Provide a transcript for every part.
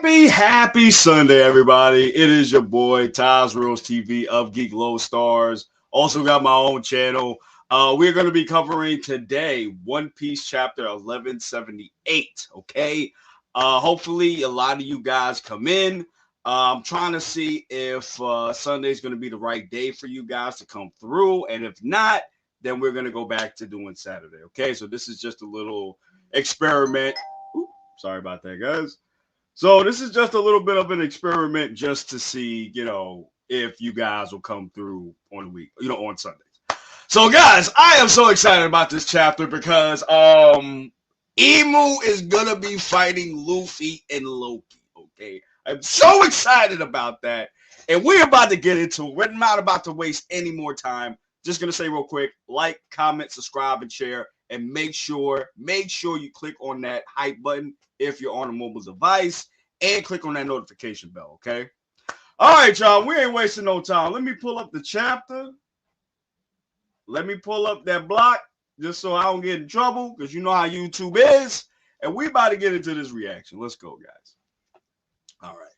Happy Sunday, everybody. It is your boy, Taz Reels TV of Geek Low Stars. Also got my own channel. We're going to be covering today One Piece chapter 1178, okay? Hopefully, a lot of you guys come in. I'm trying to see if Sunday's going to be the right day for you guys to come through. And if not, then we're going to go back to doing Saturday, okay? So this is just a little experiment. Ooh, sorry about that, guys. So this is just a little bit of an experiment just to see, if you guys will come through on the week, on Sundays. So guys, I am so excited about this chapter because Emu is gonna be fighting Luffy and Loki. Okay. I'm so excited about that. And we're about to get into it. We're not about to waste any more time. Just gonna say real quick, like, comment, subscribe, and share. And make sure you click on that hype button if you're on a mobile device and click on that notification bell, okay? All right, y'all, we ain't wasting no time. Let me pull up the chapter. Let me pull up that block just so I don't get in trouble because you know how YouTube is. And we about to get into this reaction. Let's go, guys. All right.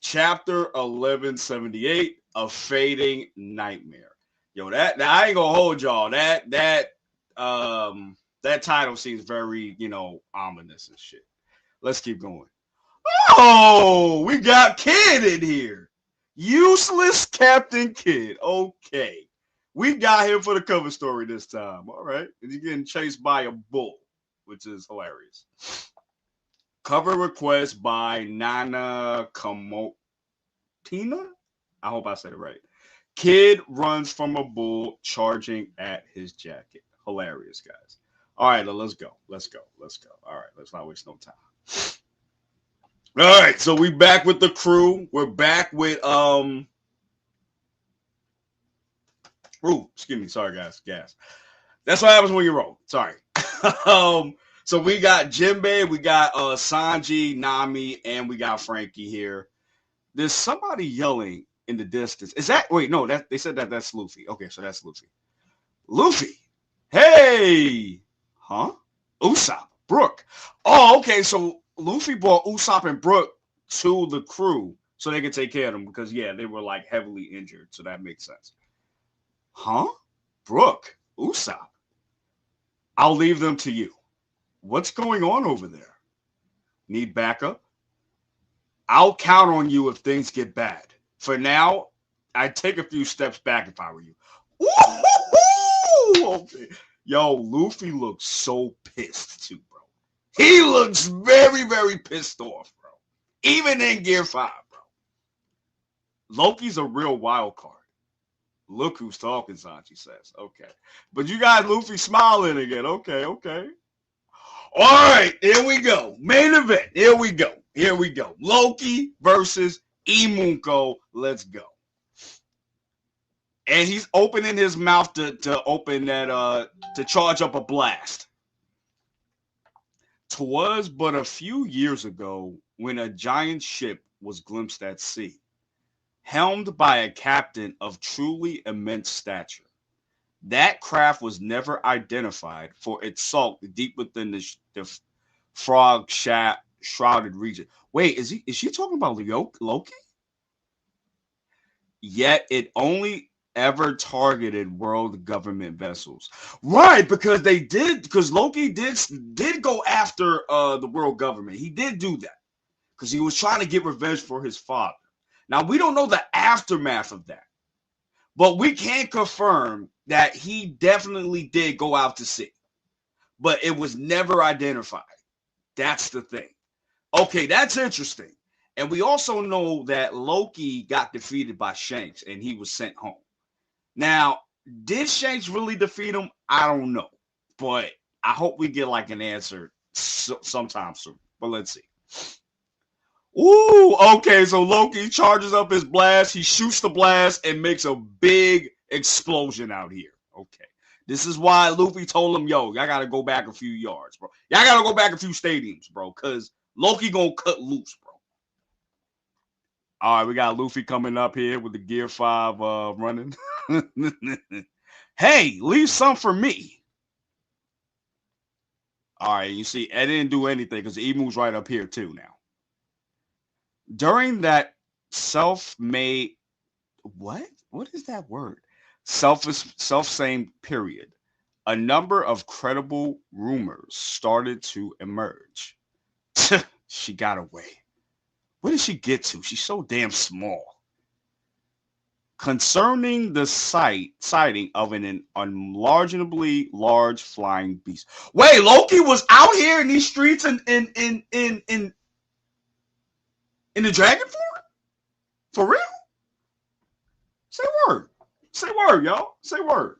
Chapter 1178, A Fading Nightmare. Yo, that I ain't gonna hold y'all. That title seems very, ominous and shit. Let's keep going. Oh, we got Kid in here. Useless Captain Kid. Okay. We got him for the cover story this time. All right. And he's getting chased by a bull, which is hilarious. Cover request by Nana Kamotina. I hope I said it right. Kid runs from a bull charging at his jacket. Hilarious, guys. All right, let's go. All right, let's not waste no time. All right, so we back with the crew. We're back with excuse me, sorry guys, gas. That's what happens when you roll. Sorry. So we got Jinbei, we got Sanji, Nami, and we got Frankie here. There's somebody yelling in the distance. Is that they said that's Luffy. Okay, so that's Luffy. Luffy. Hey! Huh? Usopp, Brook. Oh, okay, so Luffy brought Usopp and Brook to the crew so they could take care of them because, yeah, they were, like, heavily injured, so that makes sense. Huh? Brook, Usopp. I'll leave them to you. What's going on over there? Need backup? I'll count on you if things get bad. For now, I'd take a few steps back if I were you. Ooh, okay. Yo, Luffy looks so pissed too, bro. He looks very, very pissed off, bro. Even in Gear 5, bro. Loki's a real wild card. Look who's talking, Sanji says. Okay. But you got Luffy smiling again. Okay. All right, here we go. Main event. Here we go. Loki versus Emunko. Let's go. And he's opening his mouth to open that to charge up a blast. 'Twas but a few years ago when a giant ship was glimpsed at sea, helmed by a captain of truly immense stature. That craft was never identified, for it sunk deep within the frog shrouded region. Wait, is she talking about Loki? Yet it only ever targeted world government vessels. Right, because Loki did go after the world government. He did do that because he was trying to get revenge for his father. Now, we don't know the aftermath of that, but we can confirm that he definitely did go out to sea, but it was never identified. That's the thing. Okay, that's interesting. And we also know that Loki got defeated by Shanks and he was sent home. Now, did Shanks really defeat him? I don't know, but I hope we get like an answer sometime soon. But let's see. Ooh, okay, so Loki charges up his blast. He shoots the blast and makes a big explosion out here. Okay. This is why Luffy told him, yo, y'all got to go back a few yards, bro. Y'all got to go back a few stadiums, bro, because Loki going to cut loose, bro. All right, we got Luffy coming up here with the Gear 5 running. Hey, leave some for me. All right, you see, I didn't do anything because Emu's right up here too now. During that self-made what is that word? Self-same period, a number of credible rumors started to emerge. She got away. Where did she get to? She's so damn small. Concerning the sighting of an unlargeably large flying beast. Wait, Loki was out here in these streets in the dragon form? For real? Say word. Say word, y'all. Say word.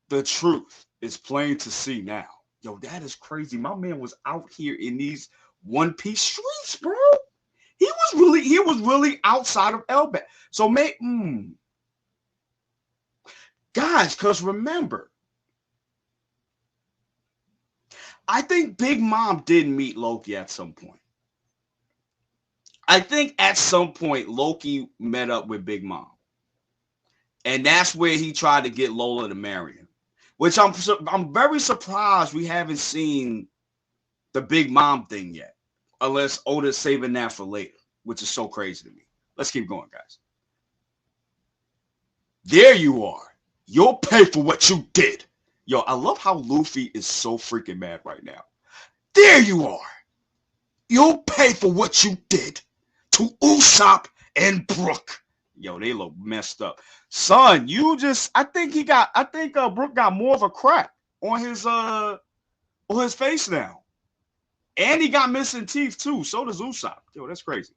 The truth is plain to see now. Yo, that is crazy. My man was out here in these One Piece streets, bro. He was really outside of Elbap. So guys, because remember, I think Big Mom did meet Loki at some point. I think at some point Loki met up with Big Mom. And that's where he tried to get Lola to marry him. Which I'm very surprised we haven't seen the Big Mom thing yet. Unless Oda's saving that for later, which is so crazy to me. Let's keep going, guys. There you are. You'll pay for what you did. Yo, I love how Luffy is so freaking mad right now. There you are. You'll pay for what you did to Usopp and Brook. Yo, they look messed up. Son, I think Brook got more of a crack on his face now. And he got missing teeth too. So does Usopp. Yo, that's crazy.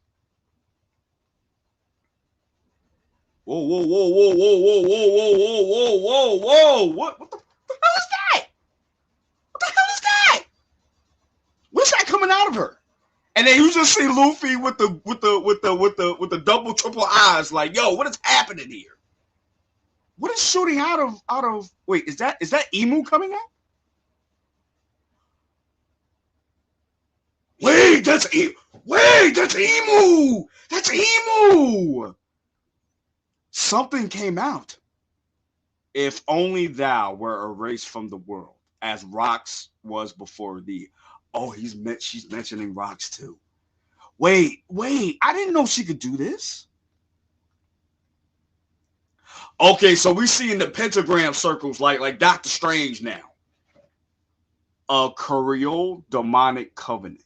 Whoa, whoa, whoa, whoa, whoa, whoa, whoa, whoa, whoa, whoa, whoa. What the hell is that? What the hell is that? What's that coming out of her? And then you just see Luffy with the double triple eyes, like, yo, what is happening here? What is shooting out of wait, is that Emu coming out? Wait, that's Emu. That's Emu. Something came out. If only thou were erased from the world, as Rocks was before thee. Oh, she's mentioning Rocks too. Wait, I didn't know she could do this. Okay, so we see in the pentagram circles like Doctor Strange now. A Creole demonic covenant.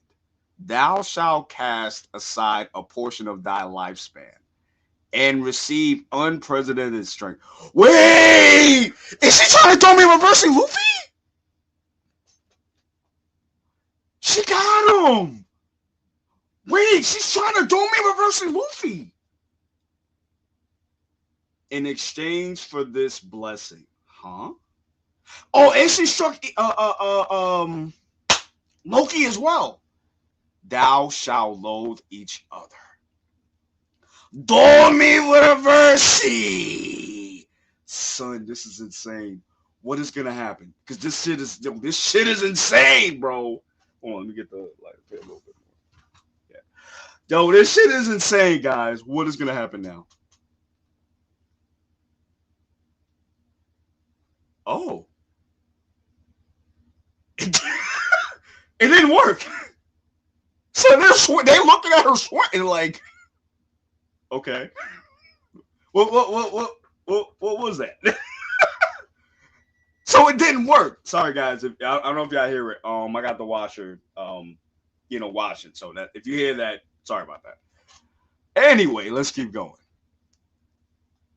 Thou shalt cast aside a portion of thy lifespan and receive unprecedented strength. Wait! Is she trying to throw me reversing Luffy? She got him! Wait, she's trying to throw me reversing Luffy! In exchange for this blessing. Huh? Oh, and she struck Loki as well. Thou shalt loathe each other. Dormi Reversi! Son, this is insane. What is gonna happen? Because this shit is insane, bro. Hold on, let me get the light a little bit more. Yeah. Yo, this shit is insane, guys. What is gonna happen now? Oh. It didn't work. So they looking at her sweating like, okay. What was that? So it didn't work. Sorry, guys. I don't know if y'all hear it. I got the washer, washing. So that if you hear that, sorry about that. Anyway, let's keep going.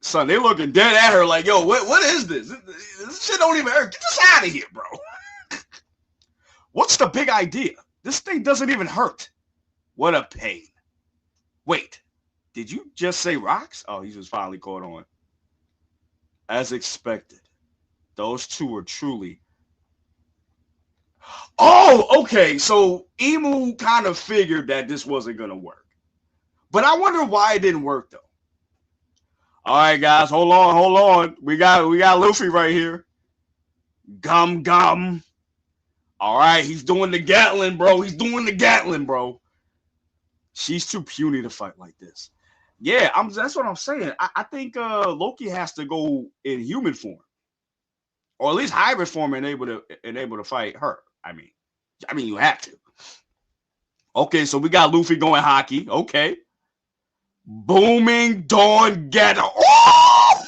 Son, they looking dead at her like, yo, what is this? This shit don't even hurt. Get this out of here, bro. What's the big idea? This thing doesn't even hurt. What a pain. Wait, did you just say Rocks? Oh, he was finally caught on. As expected, those two were truly. Oh, okay. So Emu kind of figured that this wasn't going to work. But I wonder why it didn't work, though. All right, guys, hold on. We got Luffy right here. Gum. All right, he's doing the Gatling, bro. She's too puny to fight like this. Yeah, that's what I'm saying. I think Loki has to go in human form, or at least hybrid form, and able to fight her. I mean, you have to. Okay, so we got Luffy going hockey. Okay. Booming Dawn Getter. Oh!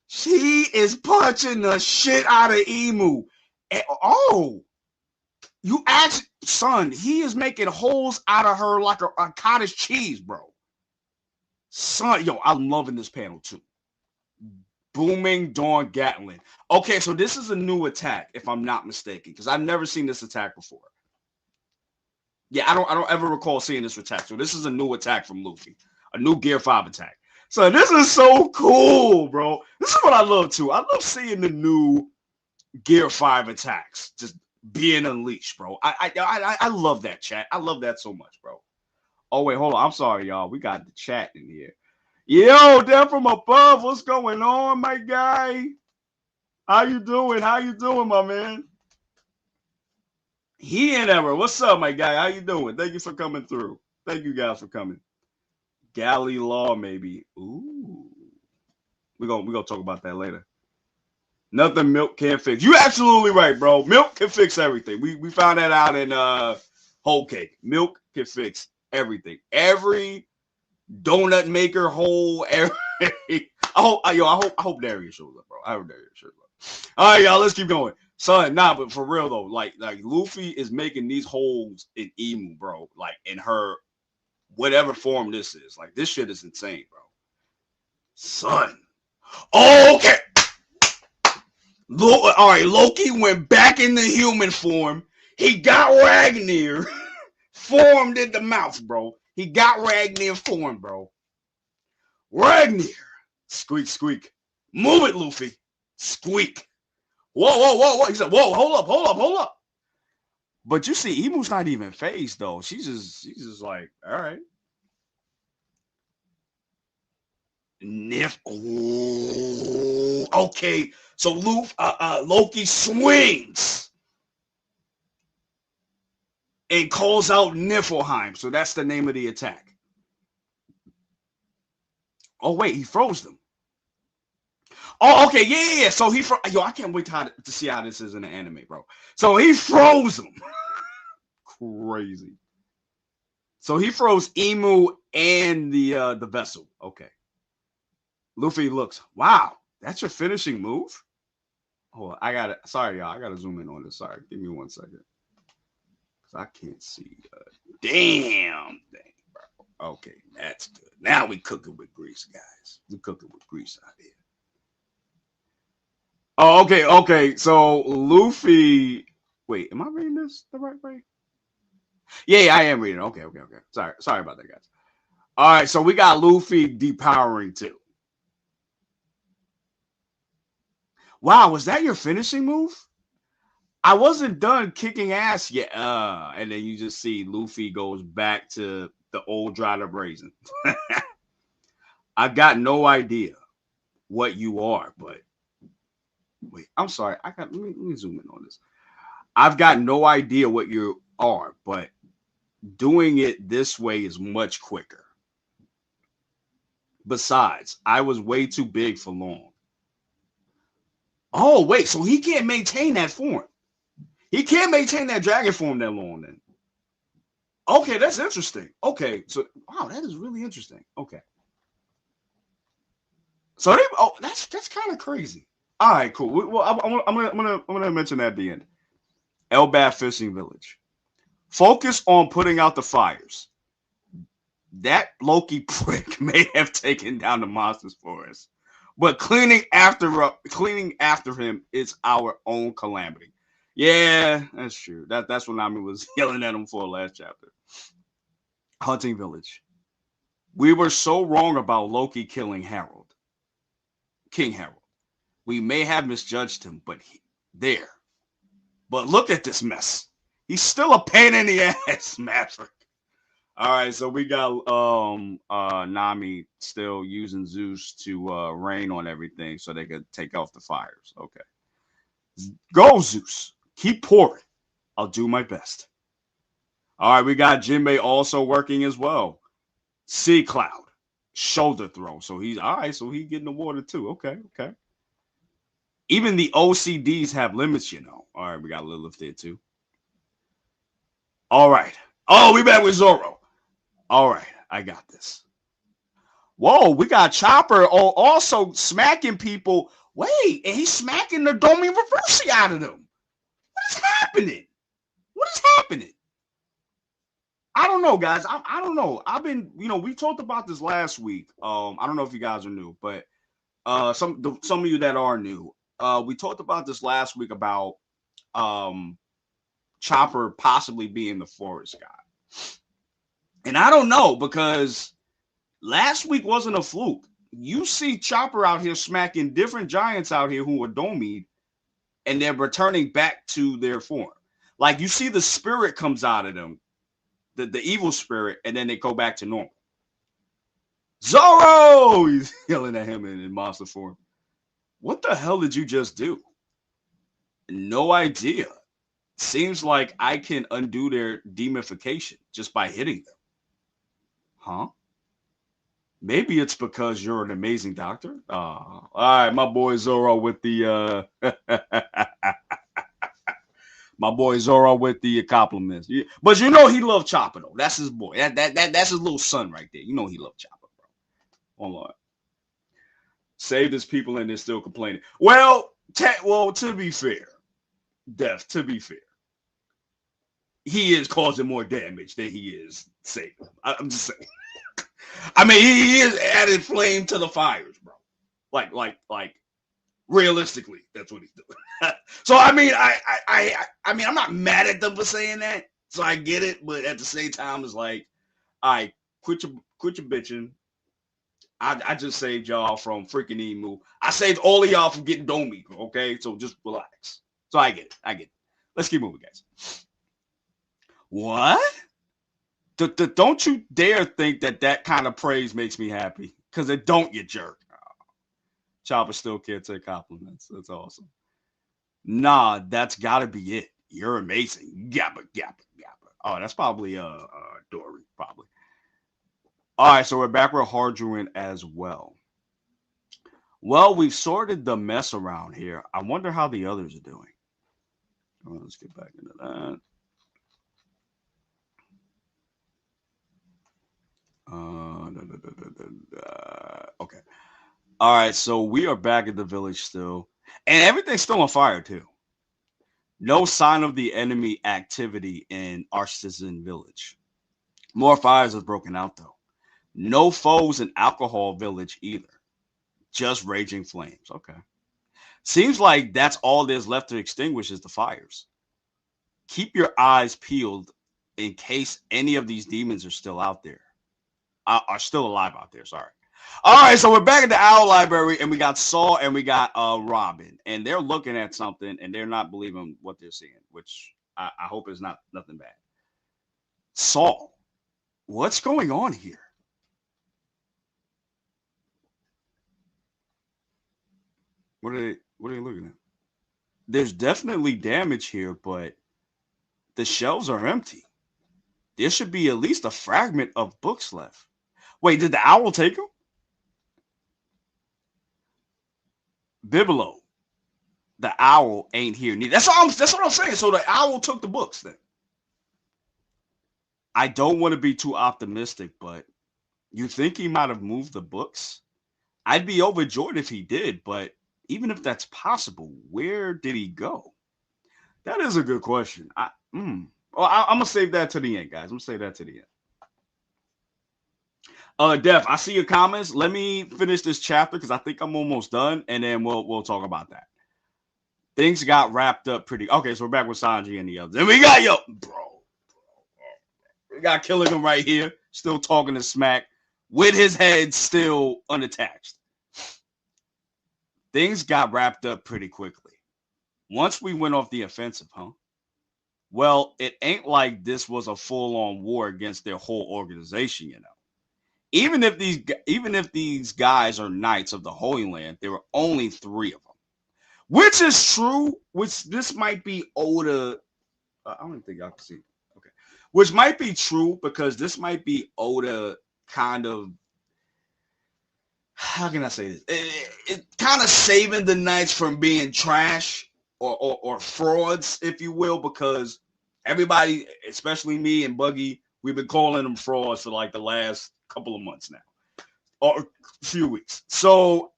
She is punching the shit out of Emu. Oh, you ask, son, he is making holes out of her like a cottage cheese, bro. Son, yo, I'm loving this panel too. Booming Dawn Gatling. Okay, so this is a new attack, if I'm not mistaken, because I've never seen this attack before. Yeah, I don't ever recall seeing this attack. So this is a new attack from Luffy, a new Gear 5 attack. So this is so cool, bro. This is what I love too. I love seeing the new Gear 5 attacks just being unleashed, bro. I love that, chat. I love that so much, bro. Oh wait, hold on. I'm sorry, y'all. We got the chat in here. Yo, down from above. What's going on, my guy? How you doing? How you doing, my man? He and Ever. What's up, my guy? How you doing? Thank you for coming through. Thank you guys for coming. Galley Law, maybe. Ooh. We're gonna talk about that later. Nothing Milk can't fix. You're absolutely right, bro. Milk can fix everything. We found that out in Whole Cake. Milk can fix everything. Every donut maker hole. I hope Darius shows up, bro. I hope Darius shows up. All right, y'all. Let's keep going. Son, nah, but for real though, like Luffy is making these holes in Emu, bro. Like in her, whatever form this is. Like this shit is insane, bro. Son. Okay. All right, Loki went back in the human form. He got Ragnar formed in the mouth, bro. He got Ragnar formed, bro. Ragnar. Squeak, squeak. Move it, Luffy. Squeak. Whoa. He said, whoa, hold up. But you see, Emu's not even phased, though. She's just like, all right. Nif. Ooh, okay. So Loki swings and calls out Niflheim. So that's the name of the attack. Oh, wait, he froze them. Oh, okay, yeah. So I can't wait to see how this is in the anime, bro. So he froze them. Crazy. So he froze Emu and the vessel. Okay. Luffy looks. Wow, that's your finishing move. Oh, sorry, y'all. I gotta zoom in on this. Sorry, give me 1 second, cause I can't see a damn thing, bro. Okay, that's good. Now we cooking with grease, guys. We cooking with grease out here. Oh, okay. So Luffy. Wait, am I reading this the right way? Yeah, I am reading. Okay. Sorry about that, guys. All right, so we got Luffy depowering too. Wow, was that your finishing move? I wasn't done kicking ass yet. And then you just see Luffy goes back to the old Dried Up Raisin. I got no idea what you are, but wait, I'm sorry. Let me zoom in on this. I've got no idea what you are, but doing it this way is much quicker. Besides, I was way too big for long. Oh, wait, so he can't maintain that form. He can't maintain that dragon form that long then. Okay, that's interesting. Okay, so wow, that is really interesting. Okay. So that's kind of crazy. All right, cool. Well, I'm gonna mention that at the end. Elbaf Fishing Village. Focus on putting out the fires. That Loki prick may have taken down the monsters for us, but cleaning after him is our own calamity. Yeah, that's true. That's what Nami was yelling at him for last chapter. Hunting Village. We were so wrong about Loki killing King Harold. We may have misjudged him, but there. But look at this mess. He's still a pain in the ass, Maverick. All right, so we got Nami still using Zeus to rain on everything so they could take off the fires. Okay. Go, Zeus. Keep pouring. I'll do my best. All right, we got Jinbei also working as well. Sea Cloud. Shoulder throw. So he's all right, so he's getting the water too. Okay. Even the OCDs have limits, you know. All right, we got Lilith there too. All right. Oh, we back with Zoro. All right. I got this. Whoa, we got Chopper also smacking people. Wait, and he's smacking the Domi Reversi out of them. What is happening? What is happening? I don't know, guys. I don't know. I've been, we talked about this last week. I don't know if you guys are new, but some of you that are new, we talked about this last week about Chopper possibly being the forest guy. And I don't know, because last week wasn't a fluke. You see Chopper out here smacking different giants out here who are Domied, and they're returning back to their form. Like, you see the spirit comes out of them, the evil spirit, and then they go back to normal. Zoro! He's yelling at him in monster form. What the hell did you just do? No idea. Seems like I can undo their demonification just by hitting them. Huh? Maybe it's because you're an amazing doctor. All right, my boy Zoro with the my boy Zoro with the compliments. Yeah. But he loved Chopper though. That's his boy. That's his little son right there. He loved Chopper, bro. Online. Saved his people and they're still complaining. Well, to be fair, Def, to be fair, he is causing more damage than he is saving. I'm just saying. I mean, he is adding flame to the fires, bro. Like, realistically, that's what he's doing. So I mean, I mean, I'm not mad at them for saying that. So I get it, but at the same time, it's like, all right, quit your bitching. I just saved y'all from freaking Emu. I saved all of y'all from getting Domi. Okay, so just relax. So I get it. Let's keep moving, guys. What? Don't you dare think that kind of praise makes me happy, because it don't, you jerk. Oh. Chopper still can't take compliments. That's awesome. Nah, that's got to be it. You're amazing. Gabba. Oh, that's probably Dory, probably. All right, so we're back with Hardruin as well. Well, we've sorted the mess around here. I wonder how the others are doing. Well, let's get back into that. Okay. All right, so we are back at the village still, and everything's still on fire too. No sign of the enemy activity in Artisan Village. More fires have broken out though. No foes in Alcohol Village either. Just raging flames. Okay. Seems like that's all there's left to extinguish is the fires. Keep your eyes peeled in case any of these demons are still out there. Are still alive out there, sorry. All right, so we're back at the Owl Library, and we got Saul and we got Robin, and they're looking at something, and they're not believing what they're seeing, which I hope is not nothing bad. Saul, what's going on here? What are they looking at? There's definitely damage here, but the shelves are empty. There should be at least a fragment of books left. Wait, did the owl take them? Bibelo, the owl ain't here neither. That's what I'm saying. So the owl took the books then. I don't want to be too optimistic, but you think he might have moved the books? I'd be overjoyed if he did, but even if that's possible, where did he go? That is a good question. I'm gonna save that to the end, guys. I'm gonna save that to the end. Def, I see your comments. Let me finish this chapter because I think I'm almost done, and then we'll talk about that. Things got wrapped up pretty. Okay, so we're back with Sanji and the others, and we got bro. We got Killigan right here, still talking to smack with his head still unattached. Things got wrapped up pretty quickly. Once we went off the offensive, huh? Well, it ain't like this was a full-on war against their whole organization, you know. Even if these guys are knights of the Holy Land, there were only 3 of them, which is true. Which this might be Oda. I don't think I can see. Okay, which might be true because this might be Oda kind of. How can I say this? It kind of saving the knights from being trash or frauds, if you will, because Everybody, especially me and Buggy, we've been calling them frauds for like the last couple of months now, or a few weeks. So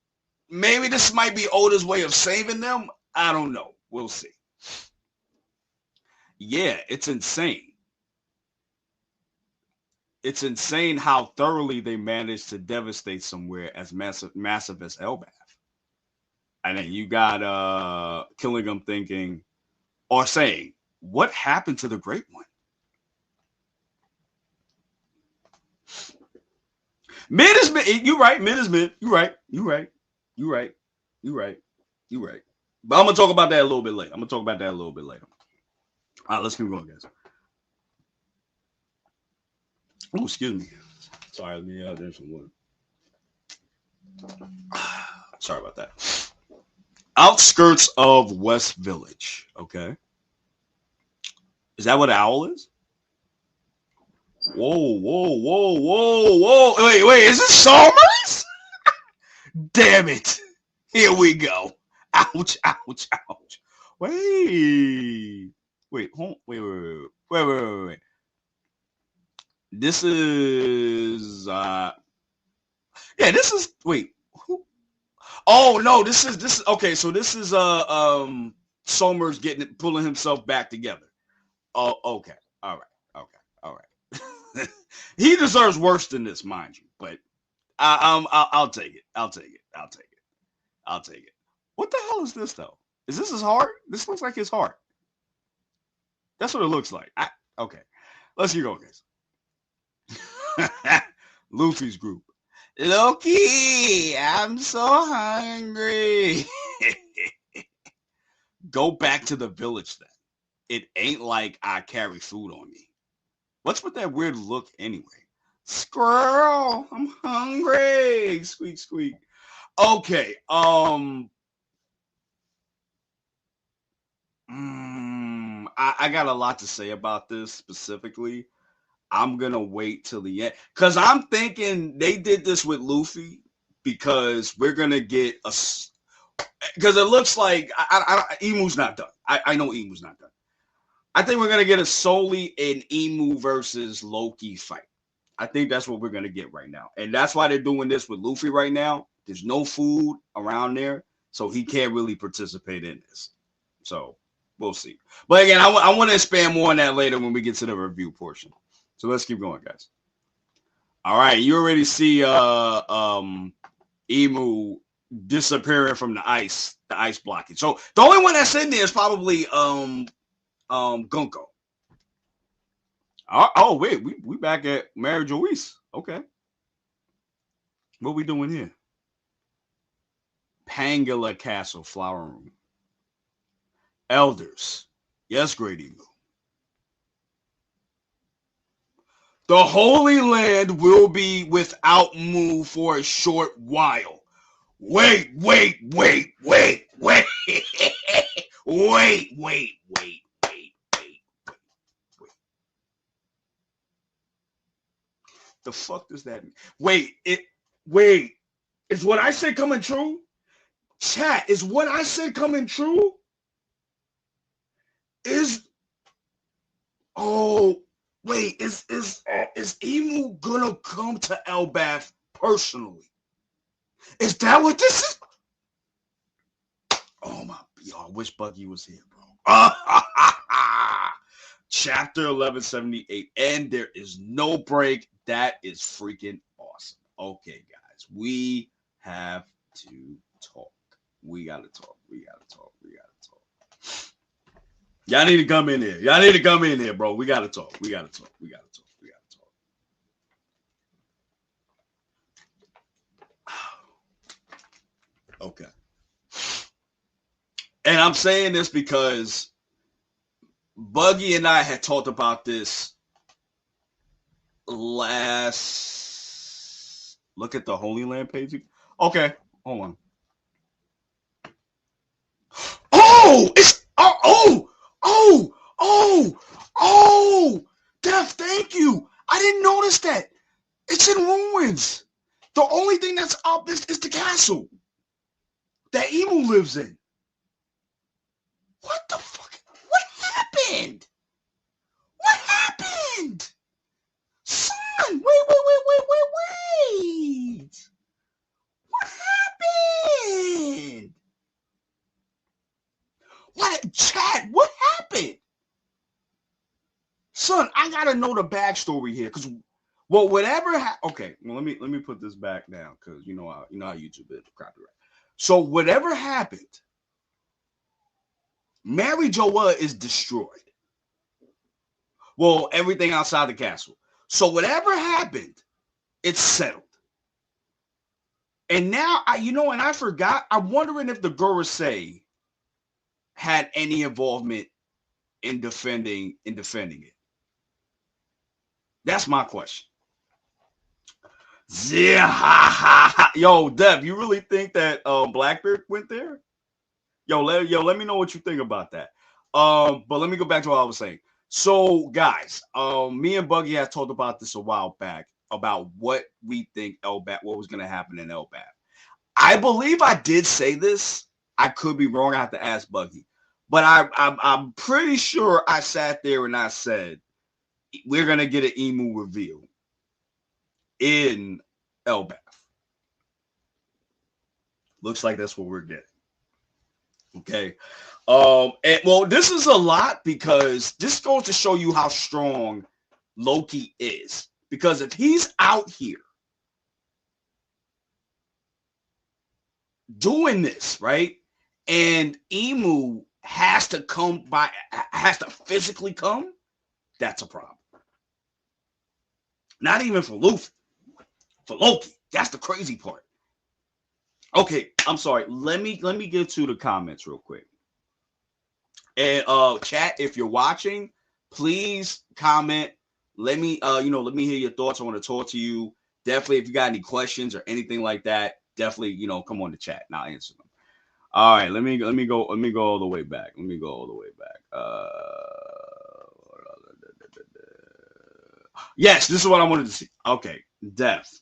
maybe this might be Oda's way of saving them. I don't know. We'll see. Yeah, it's insane. It's insane how thoroughly they managed to devastate somewhere as massive as Elbath. And then you got Killingham thinking or saying, what happened to the Great One? Mid is mid. You right. Mid is mid. You right. You right. You right. You right. You right. But I'm gonna talk about that a little bit later. All right, let's keep going, guys. Oh, excuse me. Sorry, let me drink some water. Sorry about that. Outskirts of West Village. Okay. Is that what an owl is? Whoa, whoa, whoa, whoa, whoa. Wait, is this Somers? Damn it. Here we go. Ouch, ouch, ouch. Wait. This is this is who? Oh no, this is okay, so this is Somers pulling himself back together. Oh, okay. All right. He deserves worse than this, mind you, but I'll take it. I'll take it. What the hell is this though? Is this his heart? This looks like his heart. That's what it looks like. Okay. Let's keep going, guys. Luffy's group. Loki, I'm so hungry. Go back to the village then. It ain't like I carry food on me. What's with that weird look anyway? Squirrel, I'm hungry. Squeak, squeak. Okay. I got a lot to say about this specifically. I'm going to wait till the end because I'm thinking they did this with Luffy because we're going to get because it looks like Imu's not done. I know Imu's not done. I think we're going to get a solely an Imu versus Loki fight. I think that's what we're going to get right now. And that's why they're doing this with Luffy right now. There's no food around there, so he can't really participate in this. So we'll see. But again, I want to expand more on that later when we get to the review portion. So let's keep going, guys. All right, you already see Imu disappearing from the ice blockage. So the only one that's in there is probably Gunko. Oh wait, we back at Mary Joyce. Okay. What we doing here? Pangala Castle Flower Room. Elders. Yes, Great Imu. The Holy Land will be without Mu for a short while. Wait. The fuck does that mean? Wait. Is what I said coming true? Chat, is what I said coming true? Is Imu gonna come to Elbath personally? Is that what this is? Oh my, I wish Buggy was here, bro. Chapter 1178, and there is no break. That is freaking awesome. Okay, guys, we have to talk. We gotta talk. Y'all need to come in here. Bro. We gotta talk. Okay. And I'm saying this because Buggy and I had talked about this last. Look at the Holy Land page. Okay, hold on. Oh, it's Def, thank you. I didn't notice that. It's in ruins. The only thing that's up is the castle that Imu lives in. What the fuck? What happened? What happened? Son, wait. What happened? What happened? Son, I gotta know the backstory here, because whatever okay, well, let me put this back down, because you know how YouTube is copyright. So whatever happened, Mary Joella is destroyed. Well, everything outside the castle. So whatever happened, it's settled. And now and I forgot. I'm wondering if the Gorosei had any involvement in defending it. That's my question. Yo, Dev, you really think that Blackbeard went there? Yo, let me know what you think about that. But let me go back to what I was saying. So, guys, me and Buggy has talked about this a while back about what we think what was going to happen in Elbaf. I believe I did say this. I could be wrong. I have to ask Buggy. But I'm pretty sure I sat there and I said, we're going to get an emu reveal in Elbaf. Looks like that's what we're getting. Okay. And well, this is a lot, because this goes to show you how strong Loki is. Because if he's out here doing this, right, and Emu has to physically come, that's a problem. Not even for Luffy, for Loki. That's the crazy part. Okay, I'm sorry. Let me get to the comments real quick. And chat, if you're watching, please comment. Let me let me hear your thoughts. I want to talk to you. Definitely, if you got any questions or anything like that, definitely, come on the chat and I'll answer them. All right, let me go all the way back. Yes, this is what I wanted to see. Okay, Death.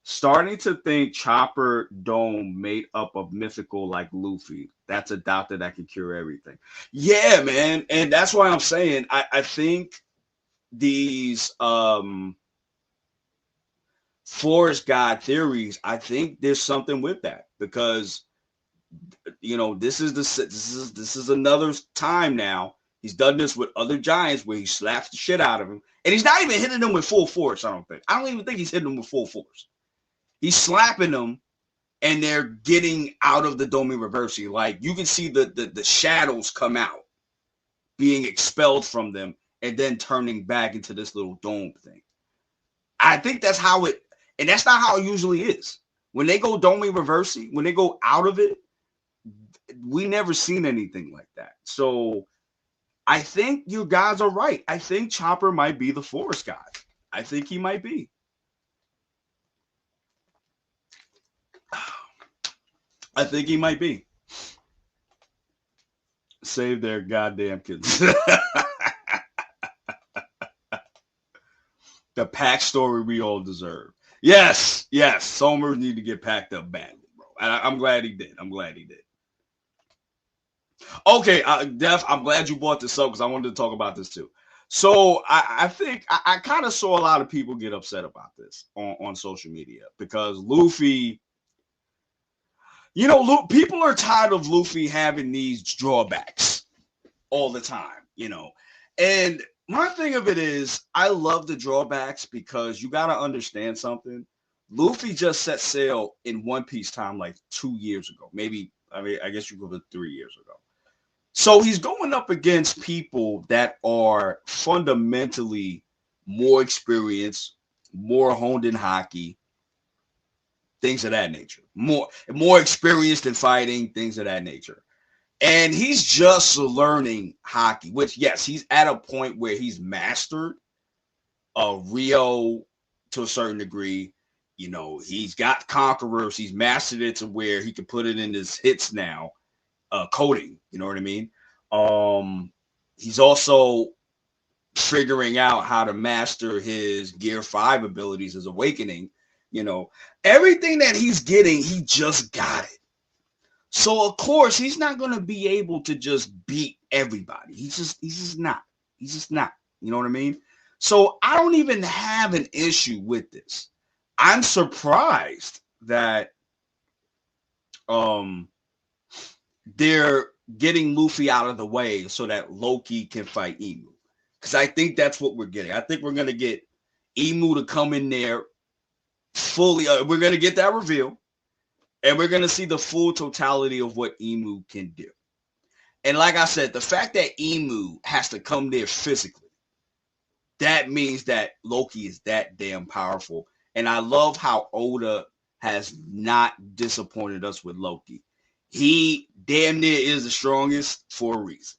Starting to think Chopper Dome made up of mythical like Luffy. That's a doctor that can cure everything. Yeah, man. And that's why I'm saying I think these forest god theories, I think there's something with that, because this is another time now. He's done this with other giants where he slaps the shit out of him, and he's not even hitting them with full force. I don't even think he's hitting them with full force. He's slapping them, and they're getting out of the Dome Reversi. Like, you can see the shadows come out, being expelled from them, and then turning back into this little dome thing. I think that's how it, and that's not how it usually is. When they go Dome Reversi, when they go out of it, we never seen anything like that. So I think you guys are right. I think Chopper might be the forest god. I think he might be. I think he might be. Save their goddamn kids. The pack story we all deserve. Yes. Somers need to get packed up badly, bro. And I'm glad he did. Okay, Def, I'm glad you brought this up, because I wanted to talk about this too. So I think I kind of saw a lot of people get upset about this on social media, because Luffy, people are tired of Luffy having these drawbacks all the time, And my thing of it is, I love the drawbacks, because you got to understand something. Luffy just set sail in One Piece time like 2 years ago. Maybe, I guess you could have 3 years ago. So he's going up against people that are fundamentally more experienced, more honed in hockey, things of that nature, more experienced in fighting, things of that nature. And he's just learning hockey, which, yes, he's at a point where he's mastered Rio to a certain degree. He's got Conquerors. He's mastered it to where he can put it in his hits now, coding. You know what I mean? He's also figuring out how to master his Gear 5 abilities, his Awakening. Everything that he's getting, he just got it. So of course he's not going to be able to just beat everybody. He's just not. You know what I mean? So I don't even have an issue with this. I'm surprised that um they're getting Luffy out of the way so that Loki can fight Emu. Because I think that's what we're getting. I think we're gonna get Emu to come in there fully. We're gonna get that reveal, and we're gonna see the full totality of what Emu can do. And like I said, the fact that Emu has to come there physically, that means that Loki is that damn powerful. And I love how Oda has not disappointed us with Loki. He damn near is the strongest for a reason.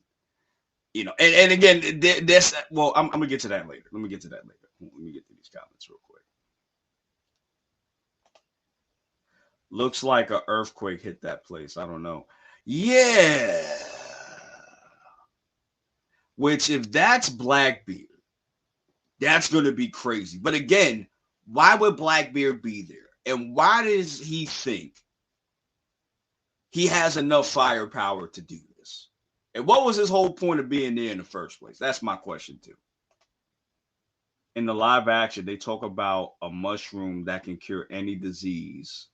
You know, and again, that's well, I'm gonna get to that later. Let me get to that later. Let me get to these comments real quick. Looks like an earthquake hit that place. I don't know. Yeah. Which, if that's Blackbeard, that's going to be crazy. But again, why would Blackbeard be there? And why does he think he has enough firepower to do this? And what was his whole point of being there in the first place? That's my question, too. In the live action, they talk about a mushroom that can cure any disease.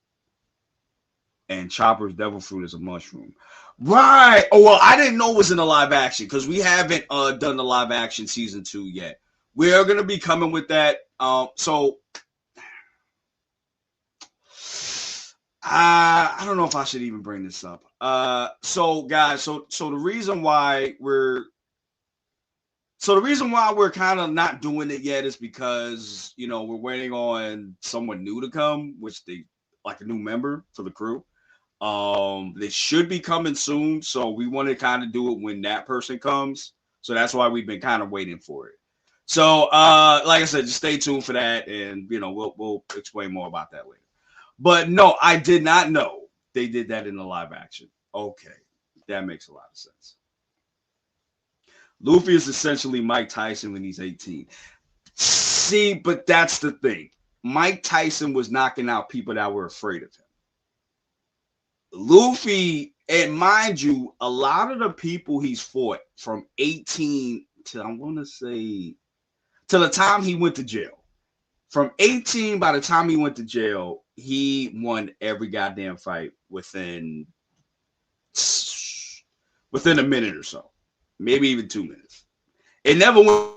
And Chopper's devil fruit is a mushroom. Right. Oh, well, I didn't know it was in the live action because we haven't done the live action season 2 yet. We are going to be coming with that. So I don't know if I should even bring this up. So guys, so the reason why we're kind of not doing it yet is because, you know, we're waiting on someone new to come, which they like a new member for the crew. They should be coming soon, so we want to kind of do it when that person comes. So that's why we've been kind of waiting for it. So, like I said, just stay tuned for that, and you know we'll explain more about that later. But no, I did not know they did that in the live action. Okay, that makes a lot of sense. Luffy is essentially Mike Tyson when he's 18. See, but that's the thing. Mike Tyson was knocking out people that were afraid of him. Luffy, and mind you, a lot of the people he's fought from 18 to, I want to say, to the time he went to jail. From 18, by the time he went to jail, he won every goddamn fight within a minute or so, maybe even 2 minutes. It never went.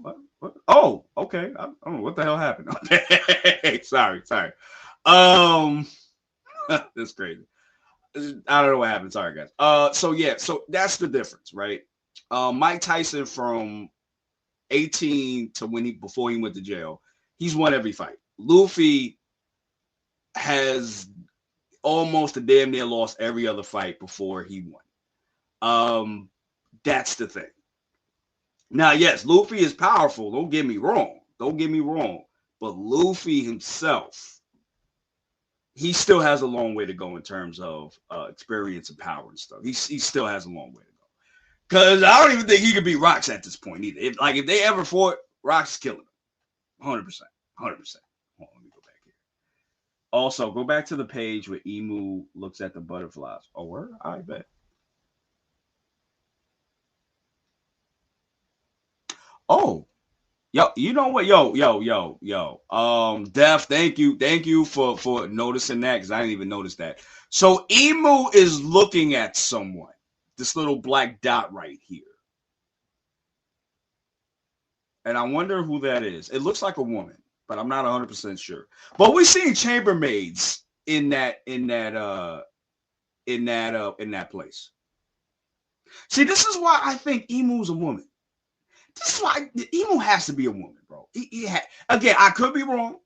What? Oh, okay. I don't know what the hell happened. sorry. Um, that's crazy. I don't know what happened. Sorry, guys. So yeah, so that's the difference, right? Mike Tyson from 18 to when he before he went to jail, he's won every fight. Luffy has almost a damn near lost every other fight before he won. That's the thing. Now, yes, Luffy is powerful. Don't get me wrong. But Luffy himself, he still has a long way to go in terms of experience and power and stuff. He still has a long way to go. Because I don't even think he could beat Rocks at this point either. If they ever fought, Rocks is killing him. 100%. 100%. Hold on, let me go back here. Also, go back to the page where Emu looks at the butterflies. Oh, where? I bet. Oh, yo, you know what? Yo. Def, thank you for noticing that because I didn't even notice that. So Emu is looking at someone. This little black dot right here, and I wonder who that is. It looks like a woman, but I'm not 100% sure. But we're seeing chambermaids in that place. See, this is why I think Emu's a woman. This is why Emo has to be a woman, bro. Again, I could be wrong.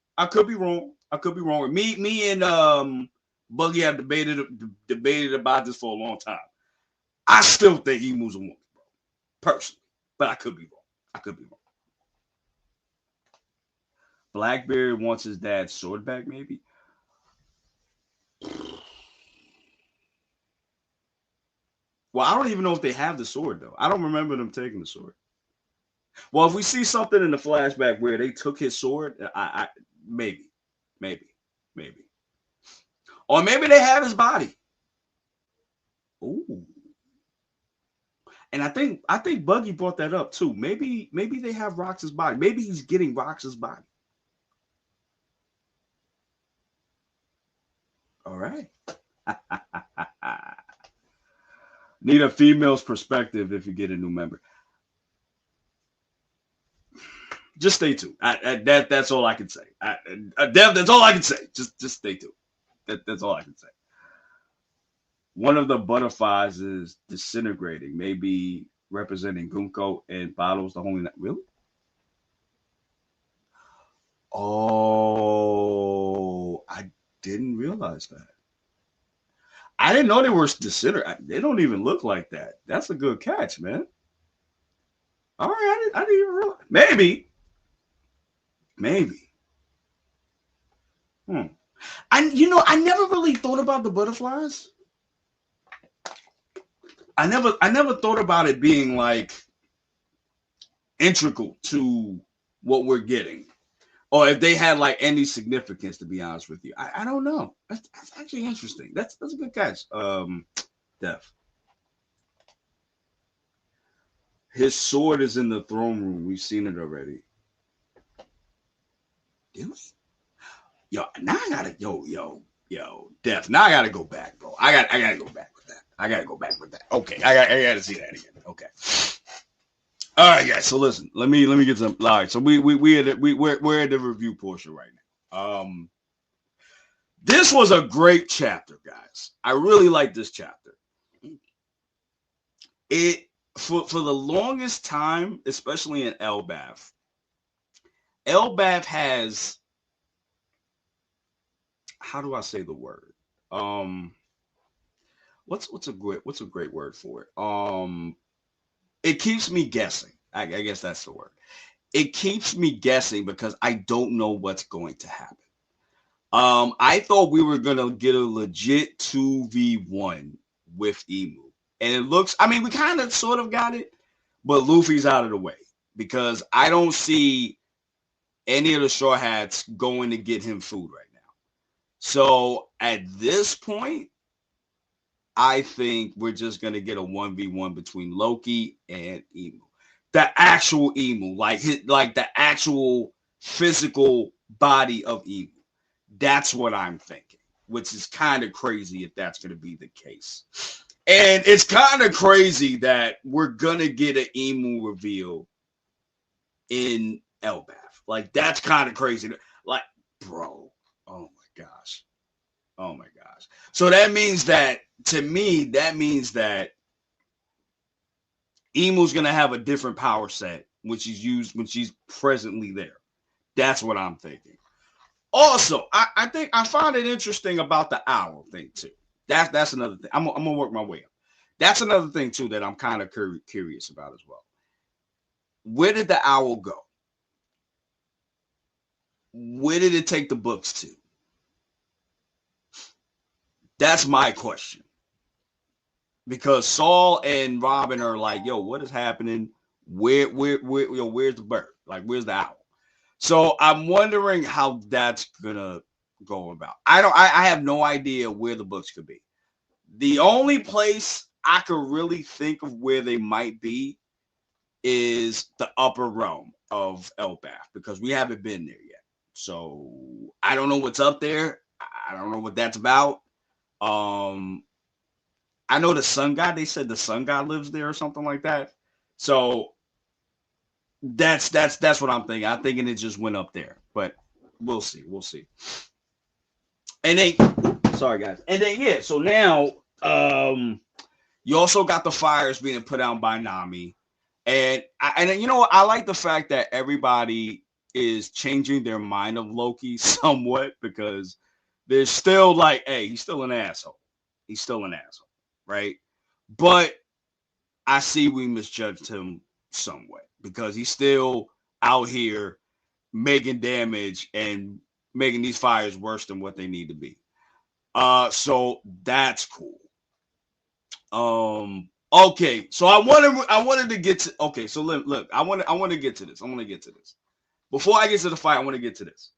Me and Buggy have debated about this for a long time. I still think Emu's a woman, bro. Personally, but I could be wrong. Blackbeard wants his dad's sword back, maybe. Well, I don't even know if they have the sword though. I don't remember them taking the sword. Well, if we see something in the flashback where they took his sword, I maybe, maybe, maybe, or maybe they have his body. Ooh. And I think Buggy brought that up too. Maybe they have Rox's body. Maybe he's getting Rox's body. All right. Need a female's perspective if you get a new member. Just stay tuned. That's all I can say. Dev, that's all I can say. Just stay tuned. That's all I can say. One of the butterflies is disintegrating, maybe representing Gunko and Bottles the Holy Night. Really? Oh, I didn't realize that. I didn't know they were disintegrating. They don't even look like that. That's a good catch, man. All right, I didn't even realize. Maybe. Hmm. I never really thought about the butterflies. I never thought about it being like integral to what we're getting, or if they had like any significance. To be honest with you, I don't know. That's actually interesting. That's a good catch. Def. His sword is in the throne room. We've seen it already. Did we? Yo, now I gotta Def. Now I gotta go back, bro. I gotta go back with that. I gotta go back with that. Okay, I gotta see that again. Okay. All right, guys. So listen, let me get some. All right, so we're at the review portion right now. This was a great chapter, guys. I really like this chapter. It for the longest time, especially in Elbaf, Elbaf has, how do I say the word? What's a great word for it? It keeps me guessing. I guess that's the word. It keeps me guessing because I don't know what's going to happen. I thought we were gonna get a legit 2v1 with Emu. And it looks, I mean, we kind of sort of got it, but Luffy's out of the way because I don't see any of the Straw Hats going to get him food right now. So at this point, I think we're just gonna get a 1v1 between Loki and Emu. The actual Emu, like the actual physical body of Emu. That's what I'm thinking, which is kind of crazy if that's gonna be the case. And it's kind of crazy that we're gonna get an Emu reveal in Elbaf. Like that's kind of crazy. Like, bro, oh my gosh. Oh my gosh. So that means that, to me, that means that Emu's gonna have a different power set when she's presently there. That's what I'm thinking. Also, I think I find it interesting about the owl thing too. That's another thing. I'm gonna work my way up. That's another thing too that I'm kind of curious about as well. Where did the owl go? Where did it take the books to? That's my question. Because Saul and Robin are like, yo, what is happening? Where's the bird? Like, where's the owl? So I'm wondering how that's gonna go about. I have no idea where the books could be. The only place I could really think of where they might be is the upper realm of Elbaf because we haven't been there yet. So I don't know what's up there. I don't know what that's about. I know the sun god. They said the sun god lives there or something like that. So that's what I'm thinking. I'm thinking it just went up there, but we'll see. We'll see. And then, sorry guys. And then yeah. So now, you also got the fires being put out by Nami, and you know what? I like the fact that everybody is changing their mind of Loki somewhat because there's still like, hey, he's still an asshole. He's still an asshole, right? But I see we misjudged him somewhat because he's still out here making damage and making these fires worse than what they need to be. So that's cool. Okay, so I wanted to get to. Okay, so look, I want to get to this. I want to get to this. Before I get to the fight, I want to get to this.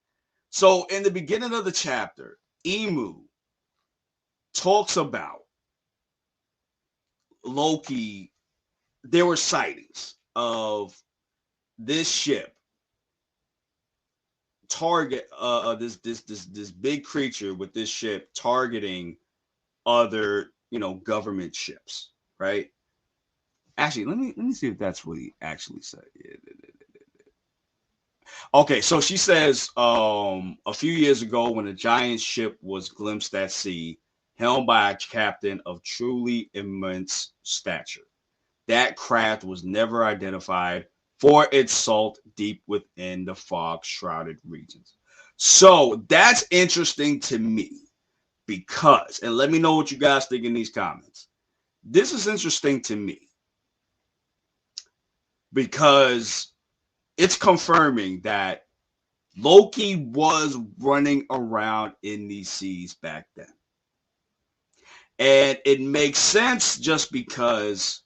So in the beginning of the chapter, Emu talks about Loki. There were sightings of this ship target this big creature with this ship targeting other government ships, right? Actually, let me see if that's what he actually said. Okay, so she says a few years ago when a giant ship was glimpsed at sea, helmed by a captain of truly immense stature. That craft was never identified for its salt deep within the fog shrouded regions. So that's interesting to me because, and let me know what you guys think in these comments. This is interesting to me because it's confirming that Loki was running around in these seas back then. And it makes sense just because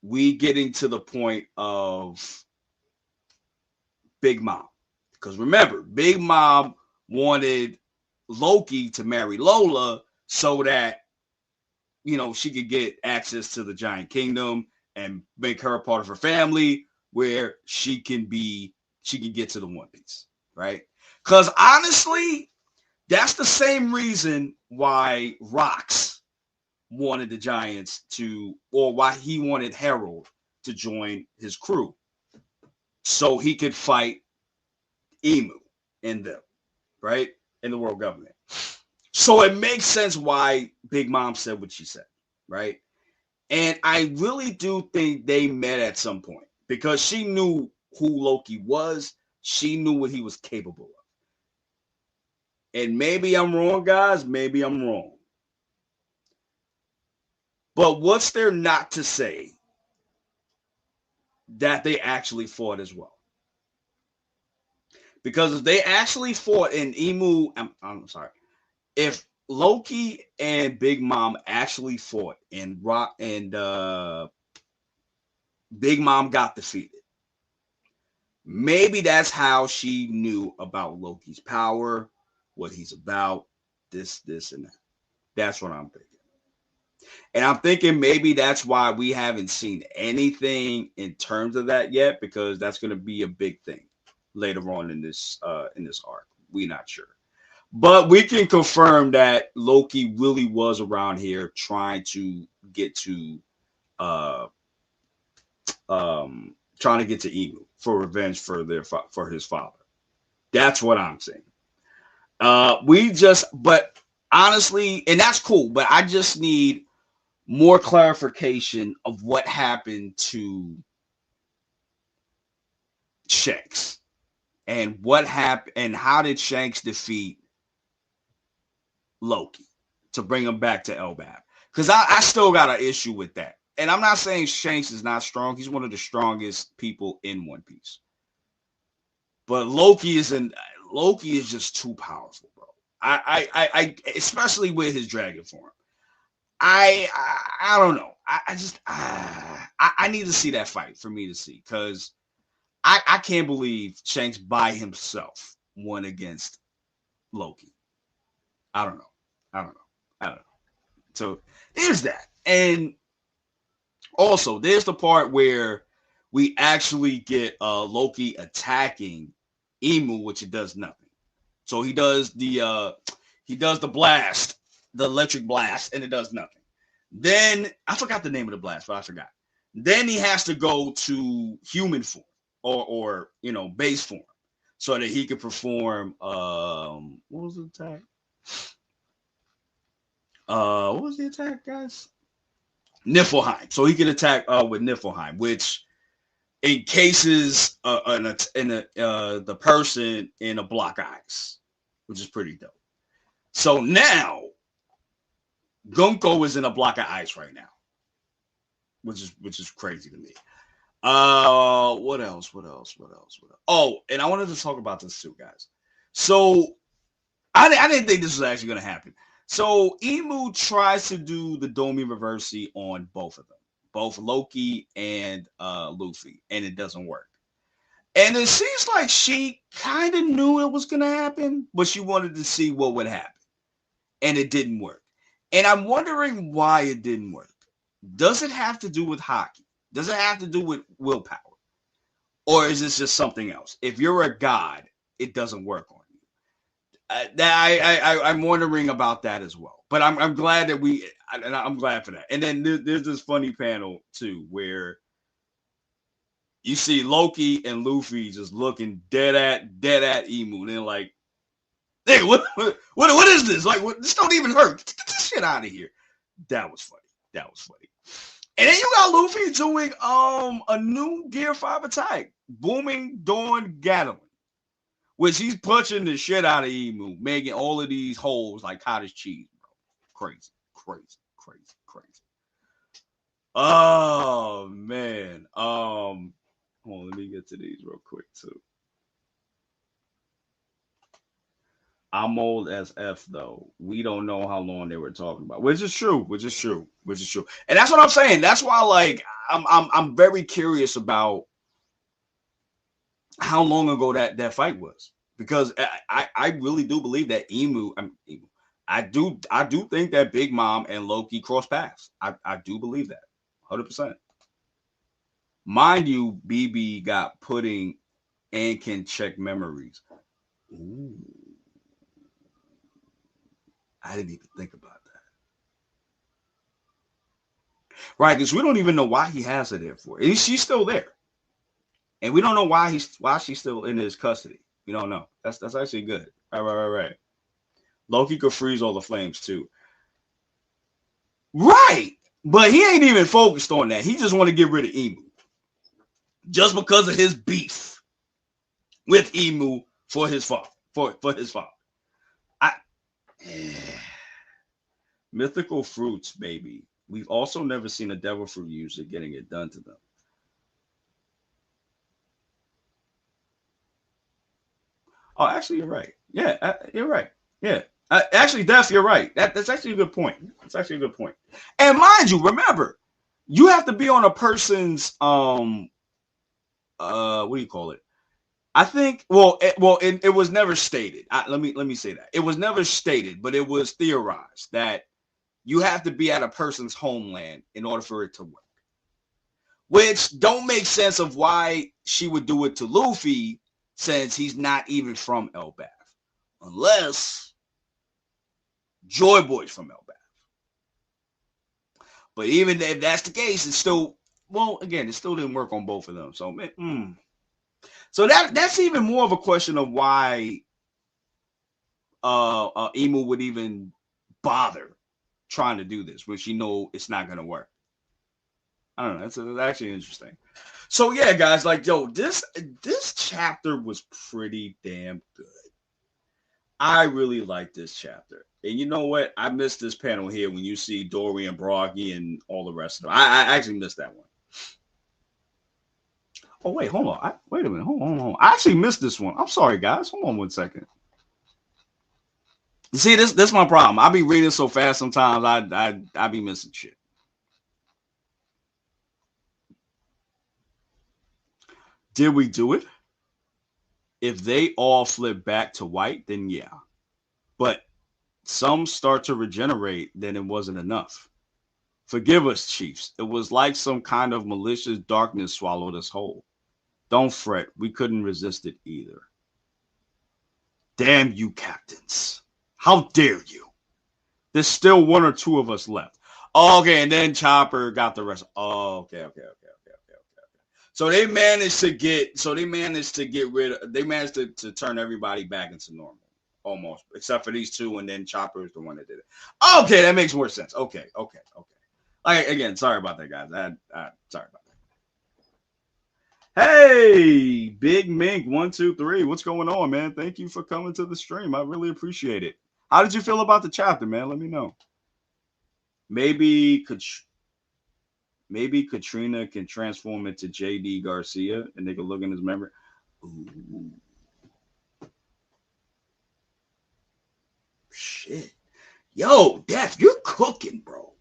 we getting to the point of Big Mom. Because remember, Big Mom wanted Loki to marry Lola so that, she could get access to the giant kingdom and make her a part of her family where she can get to the One Piece, right? Because honestly, that's the same reason why Rox wanted the Giants or why he wanted Harold to join his crew so he could fight Emu in them, right? In the world government. So it makes sense why Big Mom said what she said, right? And I really do think they met at some point because she knew who Loki was. She knew what he was capable of. And maybe I'm wrong, guys. Maybe I'm wrong. But what's there not to say that they actually fought as well? Because if they actually fought in I'm sorry, if Loki and Big Mom actually fought and Big Mom got defeated, maybe that's how she knew about Loki's power, what he's about, this, and that. That's what I'm thinking. And I'm thinking maybe that's why we haven't seen anything in terms of that yet, because that's going to be a big thing later on in this arc. We're not sure. But we can confirm that Loki really was around here trying to get to Emu for revenge for his father. That's what I'm saying. But honestly, and that's cool, but I just need more clarification of what happened to Shanks and what happened and how did Shanks defeat Loki to bring him back to Elbaf? Because I still got an issue with that. And I'm not saying Shanks is not strong. He's one of the strongest people in One Piece. But Loki is just too powerful, bro. I especially with his dragon form. I don't know. I need to see that fight for me to see, because I can't believe Shanks by himself won against Loki. I don't know. So there's that. And also there's the part where we actually get Loki attacking Emu, which it does nothing. So he does the blast, the electric blast, and it does nothing. Then I forgot the name of the blast, but I forgot. Then he has to go to human form or base form so that he could perform what was the attack? What was the attack, guys? Niflheim. So he can attack with Niflheim, which encases the person in a block of ice, which is pretty dope. So now Gunko is in a block of ice right now, which is crazy to me. What else? Oh, and I wanted to talk about this too, guys. So I didn't think this was actually going to happen. So Emu tries to do the Domi Reversi on both of them. both Loki and Luffy, and it doesn't work. And it seems like she kind of knew it was going to happen, but she wanted to see what would happen. And it didn't work. And I'm wondering why it didn't work. Does it have to do with hockey? Does it have to do with willpower? Or is this just something else? If you're a god, it doesn't work on you. I'm wondering about that as well. But I'm glad that I'm glad for that. And then there's this funny panel too, where you see Loki and Luffy just looking dead at Emu. And they're like, hey, what is this? Like, this don't even hurt. Get this shit out of here. That was funny. And then you got Luffy doing a new Gear 5 attack, Booming Dawn Gatling, which he's punching the shit out of Emu, making all of these holes like cottage cheese, bro. Crazy. Oh man. Hold on, let me get to these real quick too. I'm old as F though. We don't know how long they were talking about, which is true. And that's what I'm saying. That's why, like, I'm very curious about how long ago that fight was, because I really do believe that Emu. I do think that Big Mom and Loki cross paths. I do believe that 100%. Mind you, BB got pudding and can check memories. Ooh. I didn't even think about that. Right, because we don't even know why he has her there for. She's still there. And we don't know why she's still in his custody. We don't know. That's actually good. Right. Loki could freeze all the flames too. Right. But he ain't even focused on that. He just want to get rid of Emu. Just because of his beef with Emu for his father. For his father. Mythical fruits, baby. We've also never seen a devil fruit user getting it done to them. Oh, actually, you're right. Yeah, you're right. Yeah. Actually, Def, you're right. That's actually a good point. And mind you, remember, you have to be on a person's what do you call it? I think it was never stated. Let me say that. It was never stated, but it was theorized that you have to be at a person's homeland in order for it to work. Which don't make sense of why she would do it to Luffy, since he's not even from Elbaf. Unless Joy Boy's from Elbaf. But even if that's the case, it still didn't work on both of them. So So that's even more of a question of why Emu would even bother trying to do this when she know it's not going to work. I don't know. It's actually interesting. So yeah, guys, like, yo, this chapter was pretty damn good. I really like this chapter. And you know what? I missed this panel here when you see Dory and Broggy and all the rest of them. I actually missed that one. Oh, wait, hold on. Wait a minute. Hold on. I actually missed this one. I'm sorry, guys. Hold on 1 second. You see, this my problem. I be reading so fast sometimes I be missing shit. Did we do it? If they all flip back to white, then yeah. But some start to regenerate, then it wasn't enough. Forgive us, Chiefs. It was like some kind of malicious darkness swallowed us whole. Don't fret. We couldn't resist it either. Damn you, captains. How dare you? There's still 1 or 2 of us left. Oh, okay, and then Chopper got the rest. Oh, okay. So they managed to turn everybody back into normal. Almost. Except for these 2, and then Chopper is the one that did it. Okay, that makes more sense. Okay. Again, sorry about that, guys. Sorry about that. Hey, Big Mink 123. What's going on, man? Thank you for coming to the stream. I really appreciate it. How did you feel about the chapter, man? Let me know. Maybe Katrina can transform into JD Garcia and they can look in his memory. Ooh. Shit. Yo, Def, you're cooking, bro.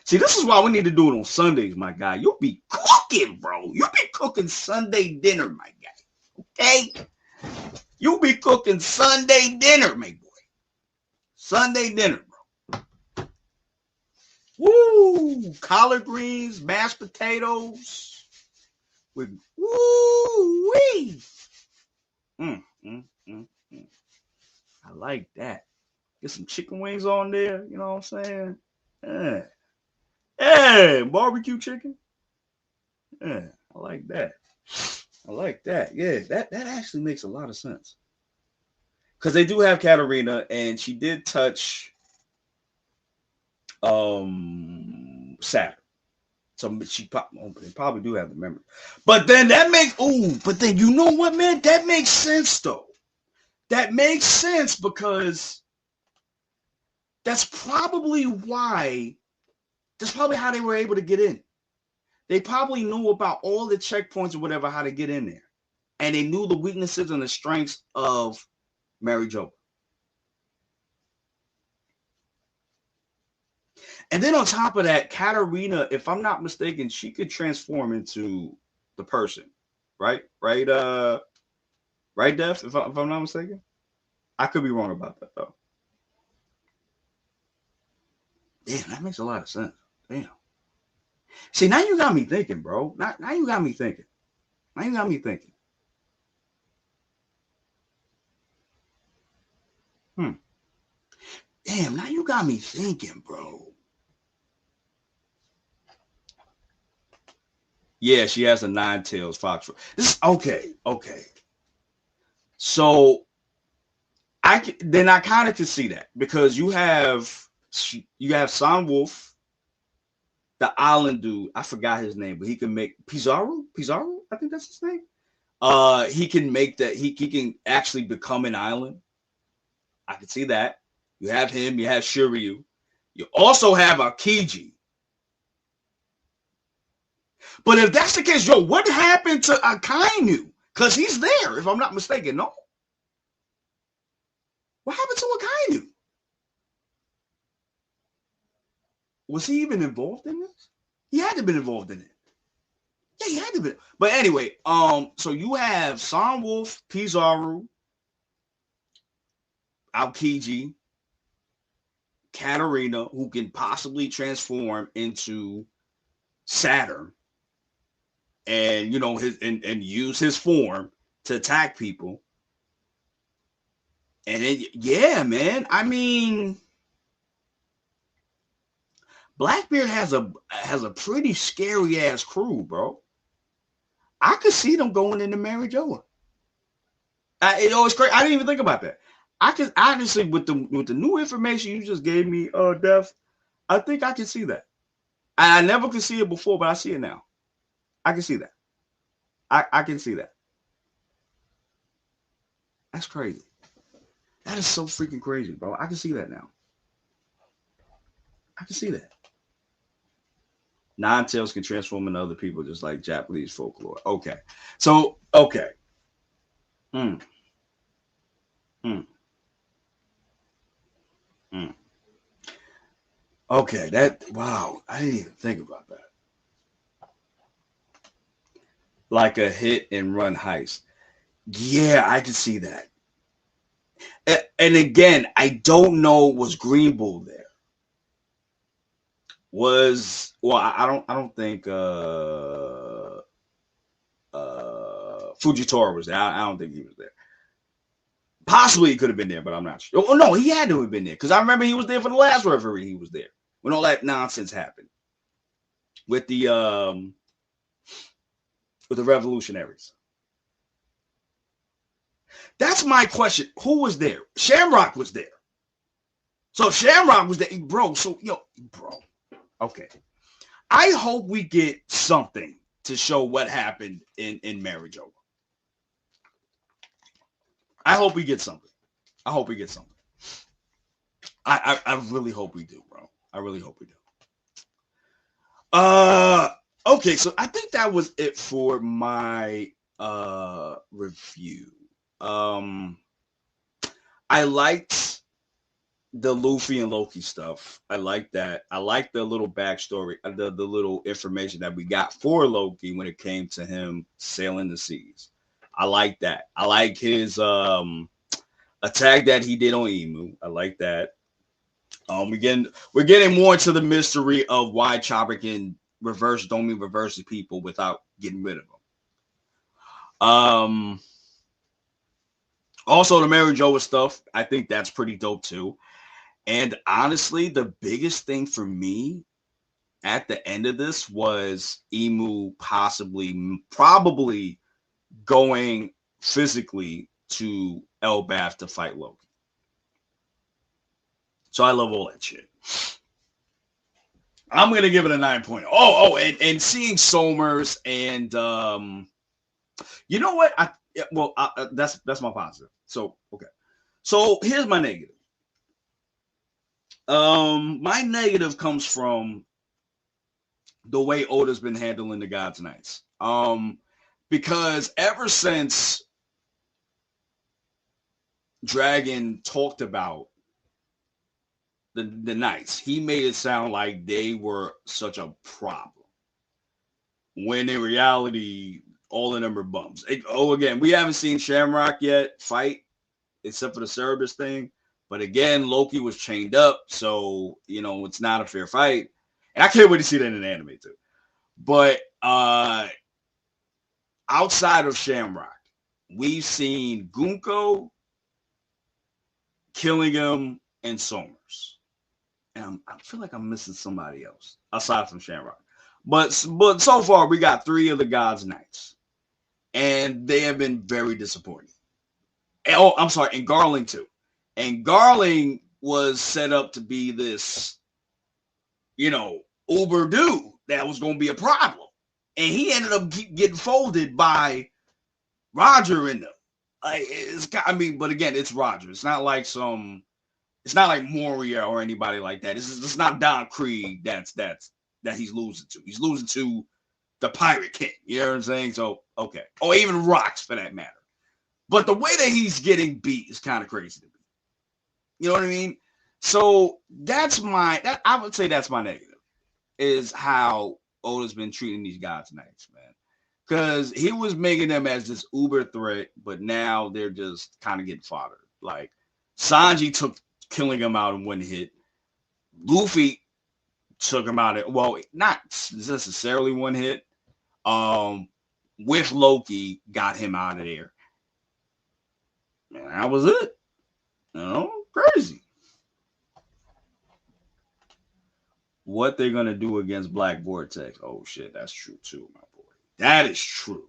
See, this is why we need to do it on Sundays, my guy. You'll be cooking, bro. You'll be cooking Sunday dinner, my guy. Okay? You'll be cooking Sunday dinner, my boy. Sunday dinner, bro. Woo! Collard greens, mashed potatoes. With woo-wee. I like that. Get some chicken wings on there. You know what I'm saying? Yeah. Hey, barbecue chicken. Yeah, I like that. I like that. Yeah, that actually makes a lot of sense. Because they do have Katarina, and she did touch Saturn. So she probably do have the memory. But then but then you know what, man? That makes sense though. That makes sense because that's probably how they were able to get in. They probably knew about all the checkpoints or whatever, how to get in there. And they knew the weaknesses and the strengths of Mary Jo. And then on top of that, Katarina, if I'm not mistaken, she could transform into the person. Right? Right, right, Def? If I'm not mistaken? I could be wrong about that though. Damn, that makes a lot of sense. Damn. See, now you got me thinking, bro. Now you got me thinking. Now you got me thinking. Damn, now you got me thinking, bro. Yeah, she has a Nine Tails fox. This okay. So I kind of can see that because you have San Wolf, the island dude. I forgot his name, but he can make Pizarro. I think that's his name. He can make that. He can actually become an island. I can see that. You have him. You have Shiryu. You also have Aokiji. But if that's the case, what happened to Akainu? Because he's there, if I'm not mistaken. No. What happened to Akainu? Was he even involved in this? He had to have been involved in it. Yeah, he had to be. But anyway, so you have San Wolf, Pizarro, Aokiji, Katarina, who can possibly transform into Saturn, and and use his form to attack people. And yeah, man. I mean, Blackbeard has a pretty scary ass crew, bro. I could see them going into Mary Jo. It's crazy. I didn't even think about that. I could honestly, with the new information you just gave me, Def, I think I can see that. I never could see it before, but I see it now. I can see that. I can see that. That's crazy. That is so freaking crazy, bro. I can see that now. I can see that. Nine Tails can transform into other people just like Japanese folklore. Okay. So, okay. Okay, wow. I didn't even think about that. Like a hit and run heist. Yeah, I can see that. And again, I don't know, was Green Bull there? I don't think Fujitora was there. I don't think he was there. Possibly he could have been there, but I'm not sure. Oh no, he had to have been there because I remember he was there for the last referee. He was there when all that nonsense happened with the revolutionaries. That's my question. Who was there? Shamrock was there. So Shamrock was there, bro. So bro. Okay. I hope we get something to show what happened in Mary Jo. I hope we get something. I really hope we do, bro. I really hope we do. Okay, so I think that was it for my review. I liked the Luffy and Loki stuff. I like that. I like the little backstory, the little information that we got for Loki when it came to him sailing the seas. I like that. I like his attack that he did on Emu. I like that. We're getting more into the mystery of why Chopper can reverse Domi reverses people without getting rid of them. Also the Mary Joa stuff, I think that's pretty dope too. And honestly, the biggest thing for me at the end of this was Emu probably going physically to Elbaf to fight Loki. So I love all that shit. I'm gonna give it a 9.0. And seeing Somers and you know what? That's my positive. So okay. So here's my negative. My negative comes from the way Oda's been handling the Gods Knights. Because ever since Dragon talked about the Knights, he made it sound like they were such a problem. When in reality, all of them are bums. Again, we haven't seen Shamrock yet fight, except for the Cerberus thing. But again, Loki was chained up, so it's not a fair fight. And I can't wait to see that in the anime too. But outside of Shamrock, we've seen Gunko, Killingham, and Somers. And I feel like I'm missing somebody else aside from Shamrock. But so far, we got 3 of the Gods Knights. And they have been very disappointing. Oh, I'm sorry, and Garling too. And Garling was set up to be this, uber dude that was going to be a problem. And he ended up getting folded by Roger in them. But again, it's Roger. It's not like Moria or anybody like that. It's not Don Krieg that he's losing to. He's losing to the Pirate King. You know what I'm saying? So, okay. Or even Rocks for that matter. But the way that he's getting beat is kind of crazy to me. You know what I mean? So I would say that's my negative, is how Oda's been treating these Gods Knights, man. Because he was making them as this uber threat, but now they're just kind of getting fodder. Like Sanji took Killingham out in one hit. Luffy took him out not necessarily one hit. With Loki, got him out of there. And that was it. Crazy. What they're gonna do against Black Vortex? Oh shit, that's true too, my boy. That is true.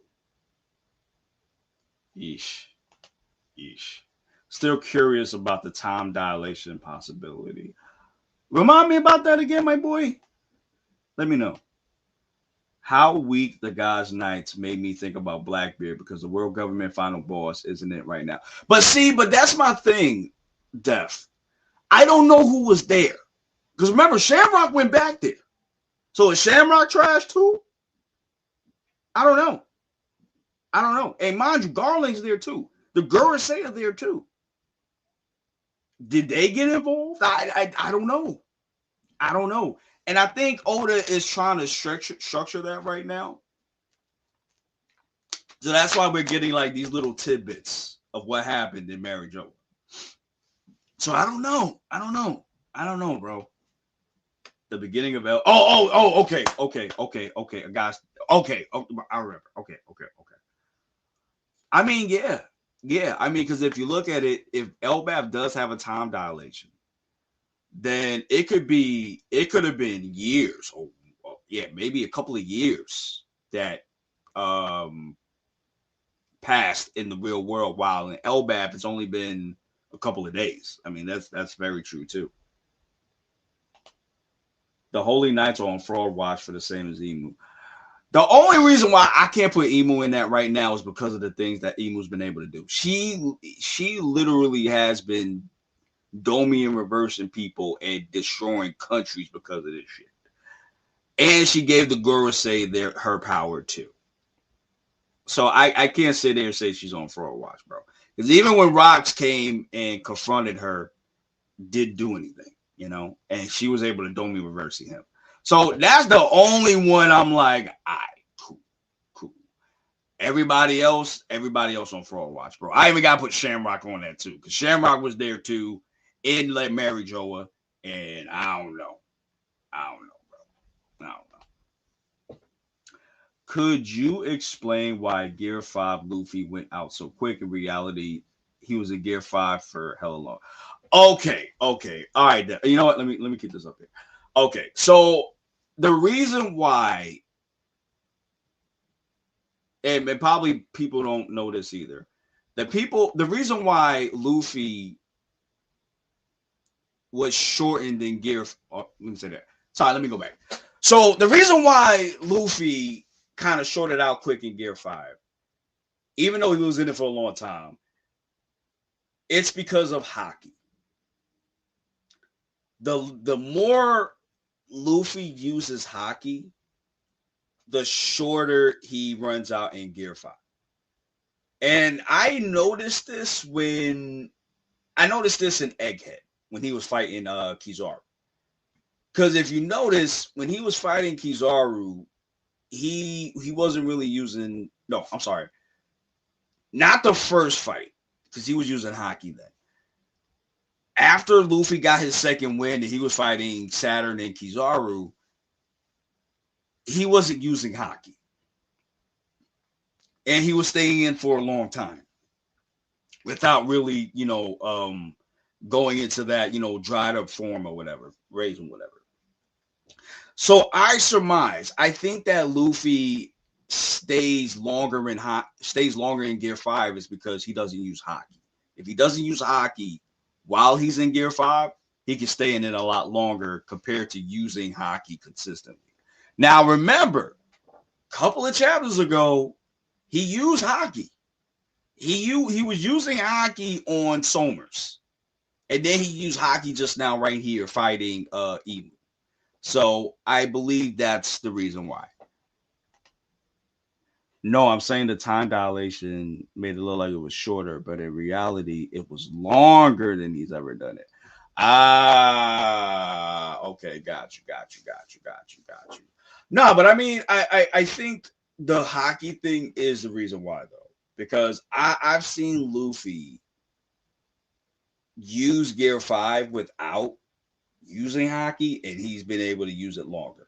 Yeesh. Still curious about the time dilation possibility. Remind me about that again, my boy. Let me know. How weak the Gods Knights made me think about Blackbeard, because the world government final boss isn't it right now. But that's my thing, Def. I don't know who was there. Because remember, Shamrock went back there. So is Shamrock trash too? I don't know. And mind you, Garling's there too. The Gurusei are there too. Did they get involved? I don't know. And I think Oda is trying to structure that right now. So that's why we're getting like these little tidbits of what happened in Mary Joa. So I don't know, bro. The beginning of okay, guys. Okay, I remember. Okay. I mean, yeah. I mean, because if you look at it, if Elbaf does have a time dilation, then it could have been years, or maybe a couple of years that passed in the real world, while in Elbaf it's only been a couple of days. I mean, that's very true too. The Holy Knights are on fraud watch for the same as Emu. The only reason why I can't put Emu in that right now is because of the things that Emu's been able to do. She literally has been doming and reversing people and destroying countries because of this shit. And she gave the Gurusei her power too. So I can't sit there and say she's on fraud watch, bro. Because even when Rocks came and confronted her, did do anything, and she was able to Domi reverse him. So that's the only one I'm like, all right, cool, cool. Everybody else on Fraud Watch, bro. I even got to put Shamrock on that too, because Shamrock was there too in let Mary Joa, and I don't know, bro. I don't know. Could you explain why Gear 5 Luffy went out so quick? In reality, he was in Gear 5 for hella long. Okay. All right. You know what? Let me keep this up here. Okay. So the reason why, and probably people don't know this either, the reason why Luffy was shortened in Gear. Oh, let me say that. Sorry, let me go back. So the reason why Luffy kind of shorted out quick in Gear 5, even though he was in it for a long time, it's because of Haki. The more Luffy uses Haki, the shorter he runs out in Gear 5. And I noticed this in Egghead when he was fighting Kizaru. Because if you notice, when he was fighting Kizaru, he wasn't really using, no, I'm sorry. Not the first fight, because he was using Haki then. After Luffy got his second win and he was fighting Saturn and Kizaru, he wasn't using Haki. And he was staying in for a long time without really, going into that, dried up form or whatever, raising whatever. So I think that Luffy stays longer in Gear 5 is because he doesn't use Haki. If he doesn't use Haki while he's in Gear 5, he can stay in it a lot longer compared to using Haki consistently. Now, remember, a couple of chapters ago, he used Haki. He was using Haki on Somers. And then he used Haki just now right here fighting Emu. So I believe that's the reason why. No, I'm saying the time dilation made it look like it was shorter, but in reality, it was longer than he's ever done it. Okay, got you. No, but I mean, I think the Haki thing is the reason why, though, because I've seen Luffy use Gear 5 without using Haki, and he's been able to use it longer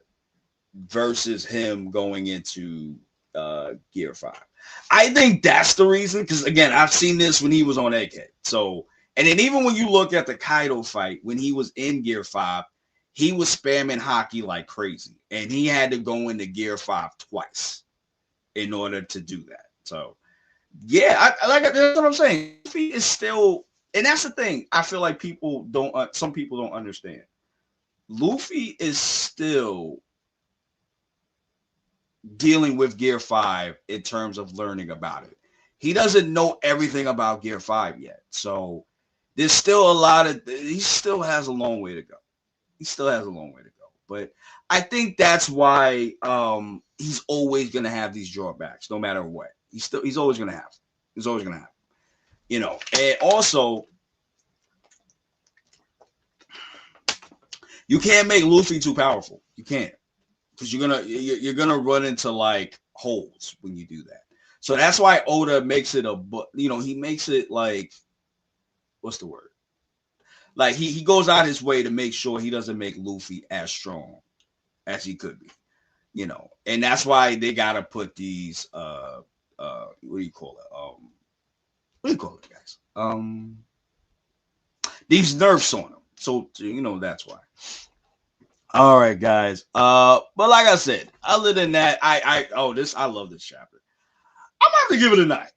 versus him going into Gear 5. I think that's the reason, because again, I've seen this when he was on Egghead. So, and then even when you look at the Kaido fight, when he was in Gear 5, he was spamming Haki like crazy, and he had to go into Gear 5 twice in order to do that. So, yeah, that's what I'm saying. Luffy is still, and that's the thing. I feel like some people don't understand. Luffy is still dealing with Gear 5 in terms of learning about it. He doesn't know everything about Gear 5 yet. So there's still he still has a long way to go. But I think that's why he's always going to have these drawbacks, no matter what. He's always going to have. And also, you can't make Luffy too powerful. You can't. Because you're gonna run into like holes when you do that. So that's why Oda makes it he makes it like, what's the word? Like he goes out his way to make sure he doesn't make Luffy as strong as he could be, and that's why they gotta put these what do you call it, guys? These nerfs on him. So that's why. All right, guys. But like I said, other than that, I love this chapter. I'm gonna have to give it a 9.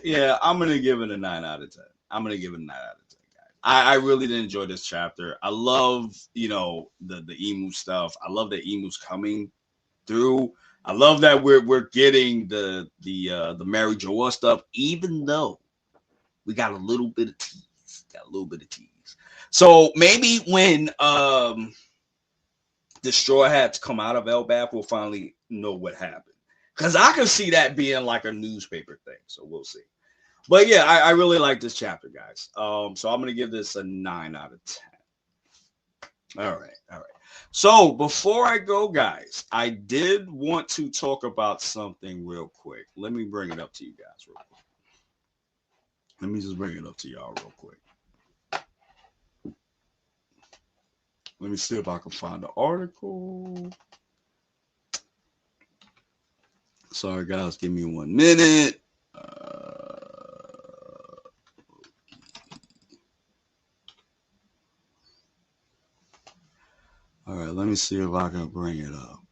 Yeah. I'm gonna give it a 9 out of 10. Guys. I really did enjoy this chapter. I love the emu stuff. I love that emu's coming through. I love that we're getting the Mary Joa stuff, even though we got a little bit of tease. So maybe when the Straw Hats come out of Elbaf, we'll finally know what happened. Because I can see that being like a newspaper thing. So we'll see. But yeah, I really like this chapter, guys. So I'm gonna give this a 9 out of 10. All right, all right. So before I go, guys, I did want to talk about something real quick. Let me bring it up to you guys real quick. Let me just bring it up to y'all real quick. Let me see if I can find the article. Sorry, guys, give me 1 minute. All right, let me see if I can bring it up.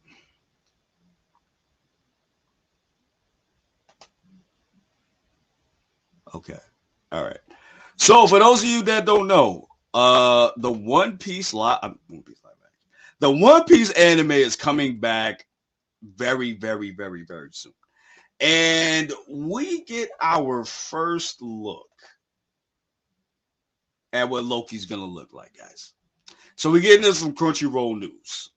Okay. All right. So for those of you that don't know, the One Piece the One Piece anime is coming back very, very, very, very soon. And we get our first look at what Loki's gonna look like, guys. So we're getting this from Crunchyroll News.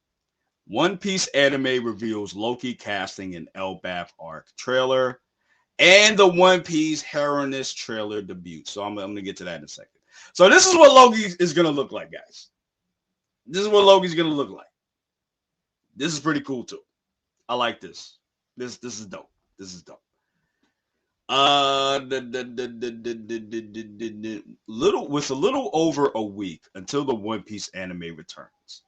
One Piece anime reveals Loki casting an Elbaf arc trailer and the One Piece Heroiness trailer debut. So I'm going to get to that in a second. So this is what Loki is going to look like, guys. This is what Loki's going to look like. This is pretty cool, too. I like this. This is dope. This is dope. With a little over a week until the One Piece anime returns.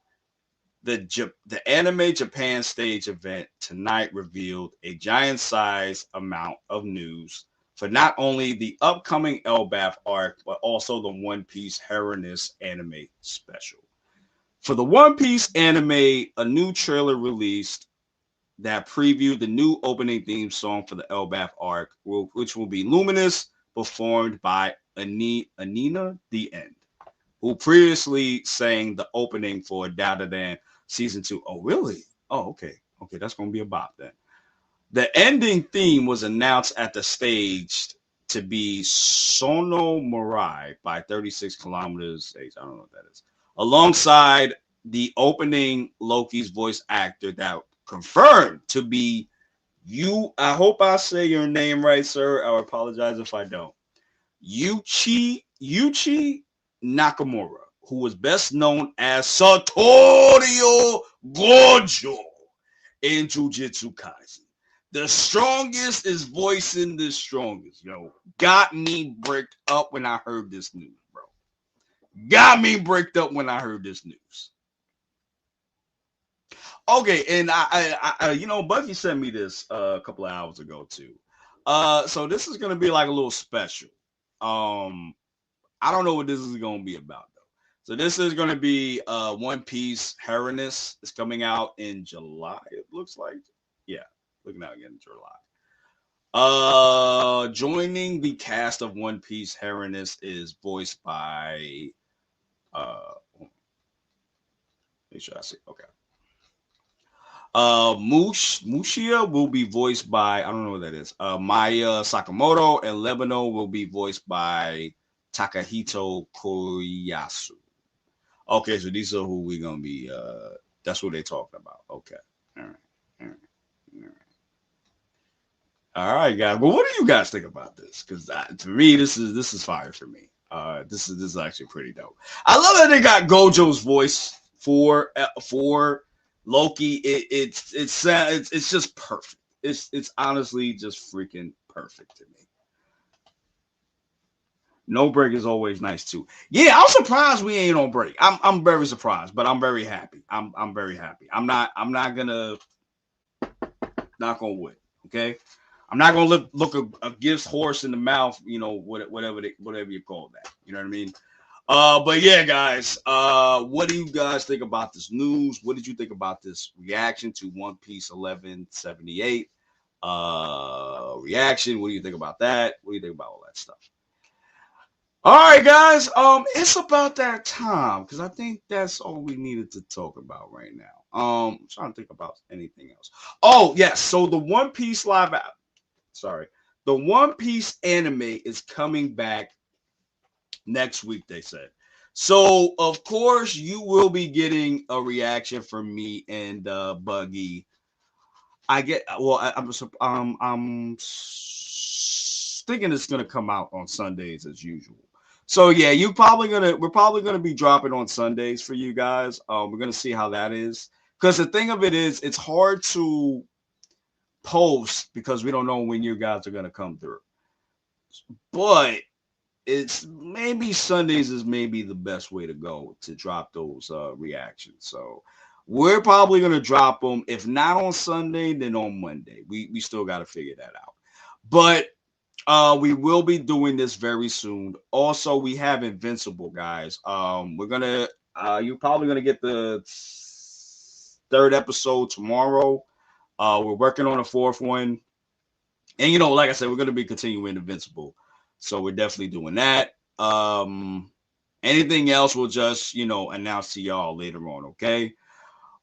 The Anime Japan stage event tonight revealed a giant-size amount of news for not only the upcoming Elbaf arc, but also the One Piece Heroiness anime special. For the One Piece anime, a new trailer released that previewed the new opening theme song for the Elbaf arc, which will be Luminous, performed by Anina The End, who previously sang the opening for Dadadan Season 2. Oh, really? Oh, okay. Okay, that's going to be a bop then. The ending theme was announced at the stage to be Sono Morai by 36 kilometers. I don't know what that is. Alongside the opening Loki's voice actor that confirmed to be you. I hope I say your name right, sir. I apologize if I don't. Yuichi Nakamura, who was best known as Satorio Gojo in Jujutsu Kaisen. The strongest is voicing the strongest, yo. Got me bricked up when I heard this news, bro. Got me bricked up when I heard this news. Okay, and I Bucky sent me this a couple of hours ago too. So this is gonna be like a little special. I don't know what this is gonna be about though. So this is gonna be One Piece Heroiness. It's coming out in July. It looks like, yeah, looking out again in July. Joining the cast of One Piece Heroiness is voiced by make sure I see. Okay. Mushia will be voiced by, I don't know what that is. Maya Sakamoto, and Lebano will be voiced by Takahito Koyasu. Okay, so these are who we're gonna be. That's what they're talking about. Okay, all right, all right, all right. All right, guys. Well, what do you guys think about this? Because to me, this is fire for me. This is actually pretty dope. I love that they got Gojo's voice for Loki. It's just perfect. It's honestly just freaking perfect to me. No break is always nice too. Yeah, I'm surprised we ain't on break. I'm very surprised, but I'm very happy. I'm very happy. I'm not gonna knock on wood. Okay, I'm not gonna look a gift horse in the mouth. You know, whatever you call that. You know what I mean? But yeah, guys, what do you guys think about this news? What did you think about this reaction to One Piece 1178? Reaction. What do you think about that? What do you think about all that stuff? All right, guys. It's about that time because I think that's all we needed to talk about right now. I'm trying to think about anything else. Oh, yes. So the One Piece the One Piece anime is coming back next week, they said. So of course you will be getting a reaction from me and Buggy I'm thinking it's gonna come out on Sundays as usual. So yeah, we're probably gonna be dropping on Sundays for you guys. We're gonna see how that is. Because the thing of it is, it's hard to post because we don't know when you guys are gonna come through. But it's maybe Sundays is maybe the best way to go to drop those reactions. So we're probably gonna drop them. If not on Sunday, then on Monday. We still got to figure that out. But we will be doing this very soon. Also, we have Invincible, guys. We're gonna you're probably gonna get the third episode tomorrow. We're working on a fourth one. And like I said, we're gonna be continuing Invincible. So we're definitely doing that. Anything else we'll just, announce to y'all later on, okay?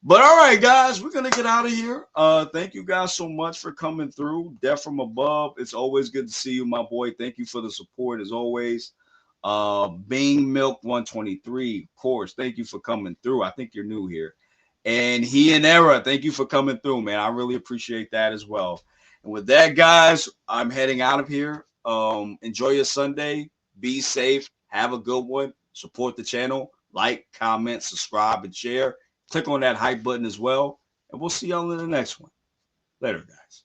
But all right, guys, we're gonna get out of here. Thank you guys so much for coming through. Death from above. It's always good to see you, my boy. Thank you for the support as always. Bing Milk 123, of course. Thank you for coming through. I think you're new here. And He and Era, thank you for coming through, man. I really appreciate that as well. And with that, guys, I'm heading out of here. Enjoy your Sunday. Be safe. Have a good one. Support the channel. Like, comment, subscribe, and share. Click on that hype button as well. And we'll see y'all in the next one. Later, guys.